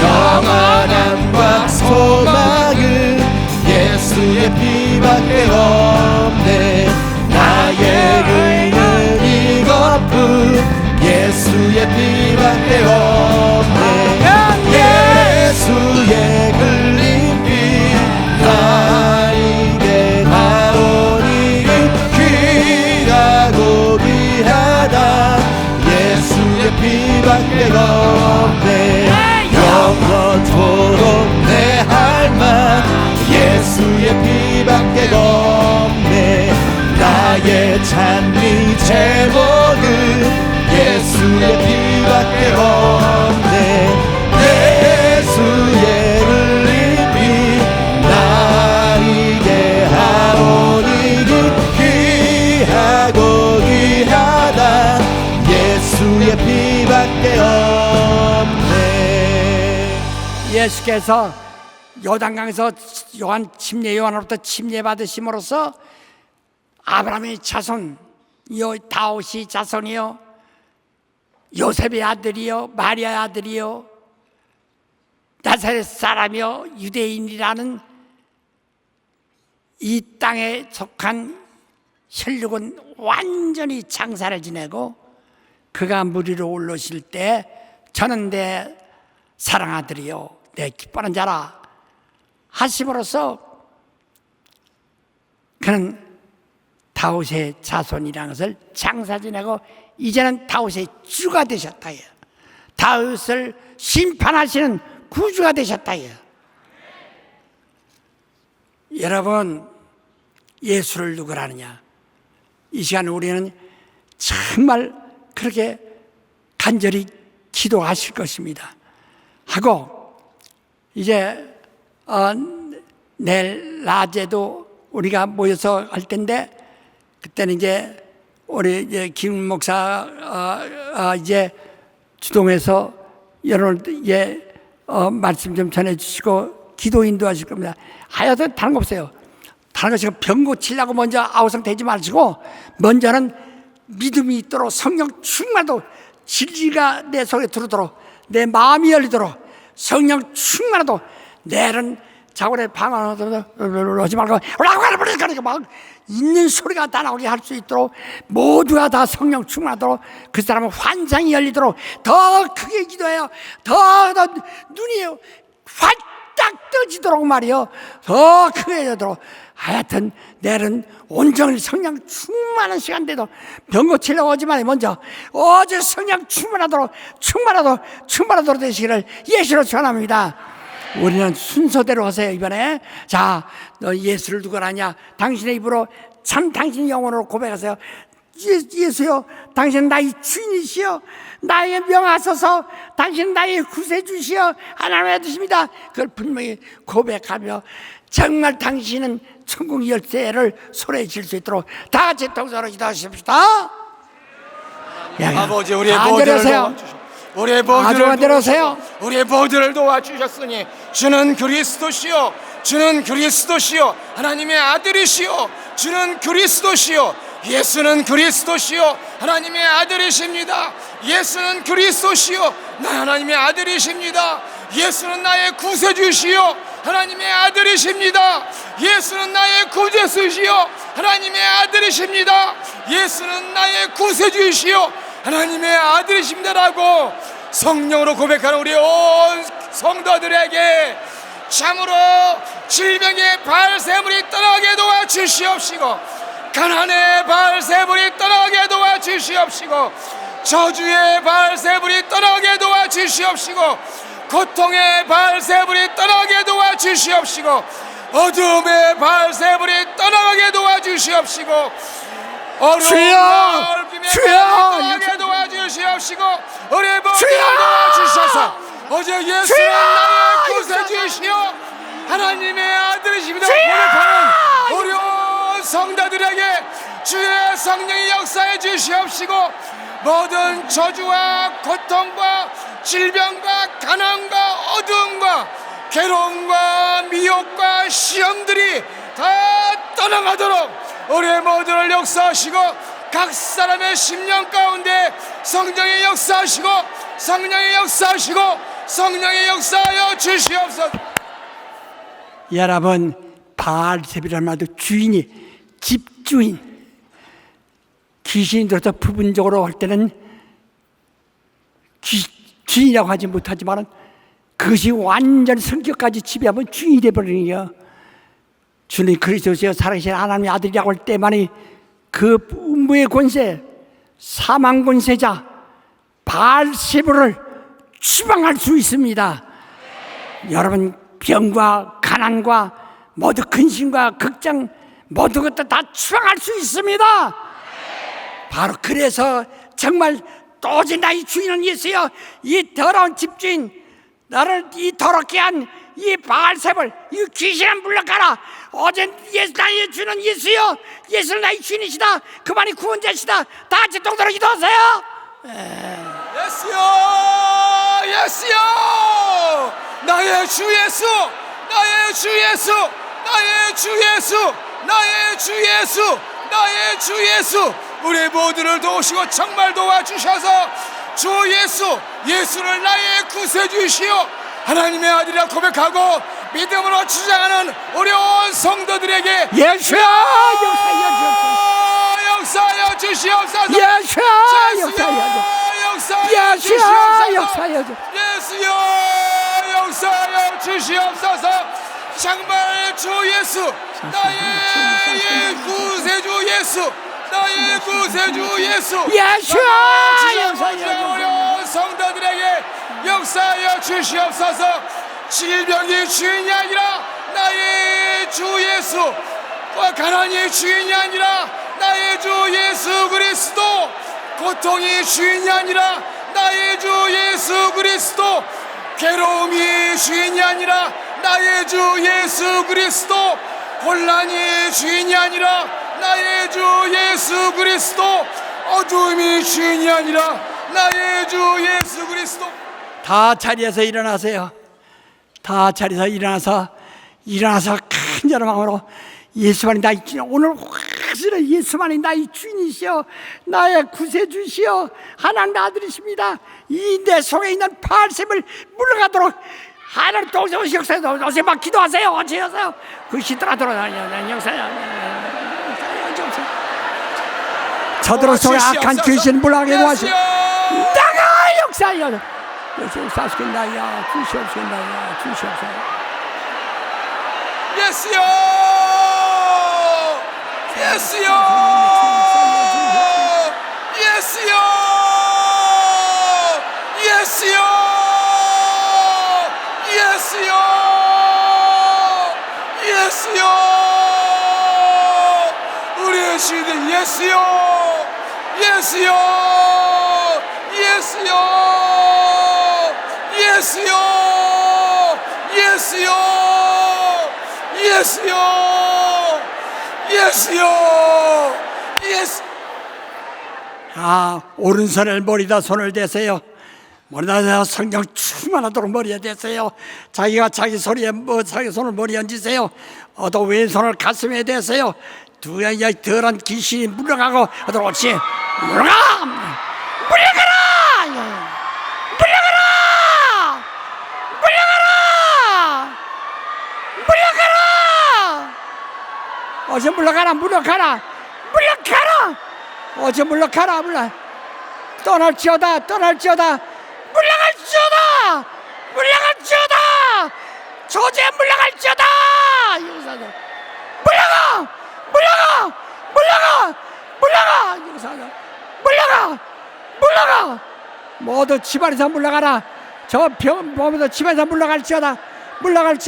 영원함과 소망은 예수의 피밖에 없네. 나의 의는 이것뿐 예수의 피밖에 없네. 예수의 흘린 피 피밖에 없네. 영원토록 내 할만 예수의 피밖에 없네. 나의 찬미 제목은 예수의 피밖에 없네. 예수의 흘린 피 나에게 하오니 귀하고 귀하다. 예수의 피밖에 없네. 예수께서 요단강에서 침례 요한으로부터 침례 받으심으로써 아브라함의 자손, 다윗의 자손이요, 요셉의 아들이요, 마리아의 아들이요, 나사렛 사람이요, 유대인이라는 이 땅에 속한 혈육은 완전히 장사를 지내고 그가 무리로 올라오실 때 저는 내 사랑아들이요 내 기뻐하는 자라 하심으로써 그는 다윗의 자손이라는 것을 장사 지내고 이제는 다윗의 주가 되셨다. 다윗을 심판하시는 구주가 되셨다. 여러분, 예수를 누구라 하느냐? 이 시간 우리는 정말 그렇게 간절히 기도하실 것입니다. 하고 이제 내일 낮에도 우리가 모여서 할 텐데 그때는 이제 우리 이제 김 목사 이제 주동해서 여러분 말씀 좀 전해주시고 기도 인도하실 겁니다. 하여튼 다른 거 없어요. 다른 거 지금 병 고치려고 먼저 아우성되지 마시고 먼저는 믿음이 있도록 성령 충만도 진리가 내 속에 들어오도록 내 마음이 열리도록 성령 충만하도록 내일은 자고에 방황하지 말고 올라가라 막 있는 소리가 다 나오게 할 수 있도록 모두가 다 성령 충만하도록 그 사람은 환상이 열리도록 더 크게 기도해요. 더 눈이 활짝 떠지도록 말이요. 더 크게 되도록 하여튼 내일은 온전히 성령 충만한 시간대도 병 고치려고 하지 말고 먼저 어제 성령 충만하도록 되시기를 예수로 전합니다. 우리는 순서대로 하세요. 이번에 자, 너 예수를 누구라 하냐? 당신의 입으로 참 당신 영혼으로 고백하세요. 예수요, 당신은 나의 주인이시여, 나에게 명하소서. 당신은 나의 구세주시여, 하나님의 아드십니다. 그걸 분명히 고백하며 정말 당신은 천국 열쇠를 손에 쥘 수 있도록 다 같이 동서로 기도하십시다. 아버지, 우리의 모두를 도와주시옵소서. 우리의 모두를 도와주셨으니 주는 그리스도시요, 주는 그리스도시요, 하나님의 아들이시요, 주는 그리스도시요, 예수는 그리스도시요, 하나님의 아들이십니다. 예수는 그리스도시요, 나 하나님의 아들이십니다. 예수는 나의 구세주시요, 하나님의 아들이십니다. 예수는 나의 구제수시요, 하나님의 아들이십니다. 예수는 나의 구세주시요, 하나님의 아들이십니다라고 성령으로 고백하는 우리 온 성도들에게 참으로 질병의 발세물이 떠나게 도와주시옵시고, 가난의 발세물이 떠나게 도와주시옵시고, 저주의 발세물이 떠나게 도와주시옵시고, 고통의 발세물이 떠나게 도와주시옵시고, 어둠의 발세물이 떠나게 도와주시옵시고, 어려운 마을 떠나게 도와주시옵시고, 우리 모두를 도와주셔서 어제 예수는 나의 구세주시여, 하나님의 아들이십니다 고백하는 우리 온 성도들에게 주의 성령이 역사해 주시옵시고, 모든 저주와 고통과 질병과 가난과 어두움과 괴로움과 미혹과 시험들이 다 떠나가도록 우리의 모두를 역사하시고, 각 사람의 심령 가운데 성령의 역사하시고, 성령의 역사하시고, 성령의 역사하여 주시옵소서. 여러분, 바알세불이라는 말도 주인이, 집주인, 귀신이 들어서 부분적으로 할 때는 주인이라고 하지 못하지만 그것이 완전 성격까지 지배하면 주인이 되어버리는 거예요. 주님 그리스도시여 살아계신 하나님의 아들이라고 할 때만이 그 음부의 권세, 사망 권세자, 바알세불을 추방할 수 있습니다. 여러분, 병과 가난과 모두 근심과 걱정 모든 것도 다 추방할 수 있습니다. 바로 그래서 정말 도저히 나의 주인은 예수여, 이 더러운 집주인, 나를 이 더럽게 한 이 바알세불, 이 귀신을 물러가라. 어제 나의 주는 예수여, 예수는 나의 주인이시다, 그만이 구원자시다. 다 같이 동서로 기도하세요. 예수여, 예수여, 나의 주 예수, 나의 주 예수, 나의 주 예수, 나의 주 예수, 나의 주 예수, 우리 모두를 도우시고 정말 도와주셔서 주 예수, 예수를 나의 구세주시오, 하나님의 아들이라 고백하고 믿음으로 주장하는 우리 온 성도들에게 예수야, 역사하여 주시옵소서. 예수야, 역사하여 예수야, 주시옵소서. 예수여, 역사하여 주시옵소서. 정말 주 예수, 나의 구세주 예수, 나의 구세주 예수, 예수야, 어려운 성도들에게 역사하여 주시옵소서. 질병이 주인이 아니라 나의 주 예수, 가난이 주인이 아니라 나의 주 예수 그리스도, 고통이 주인이 아니라 나의 주 예수 그리스도, 괴로움이 주인이 아니라 나의 주 예수 그리스도, 혼란이 주인이 아니라 나의 주 예수 그리스도, 어두움이 주인이 아니라 나의 주 예수 그리스도. 다 자리에서 일어나세요. 다 자리에서 일어나서 간절한 마음으로 예수만이 나의 주인, 오늘 확실히 예수만이 나의 주인이시여, 나의 구세주시여, 하나님 아들이십니다. 이 내 속에 있는 바알세불을 물러가도록 하나님 동서오시 역사에 어제 막 기도하세요. 어제 하세요. 그 시들하도록 저들은 속에 악한 귀신 물러가게 도와주시오. 나가 역사하여 역사하시겠나요? 주시옵소서. 주시옵소서. 예수여, 예수여, 예수여, 예수여, 예수여, 예수여, 우리의 주님 예수여, 예수여, 예수여, 예수여, 예수여, 예수여, 예수여, 예수. 오른손을 머리다 손을 대세요. 머리다 대서 성령 충만하도록 머리에 대세요. 자기가 자기 소리에 자기 손을 머리에 얹으세요. 또 왼손을 가슴에 대세요. 두 가지 덜한 귀신이 물러가고 하도록 옳지. 물러가라! 어서 물러가라. 어서 물러가라. 떠날지어다. 물러갈지어다. 조제 물러갈지어다. 물러가. 모두 집안에서 물러가라. 저 병 모두 집안에서 물러갈지어다. 물러갈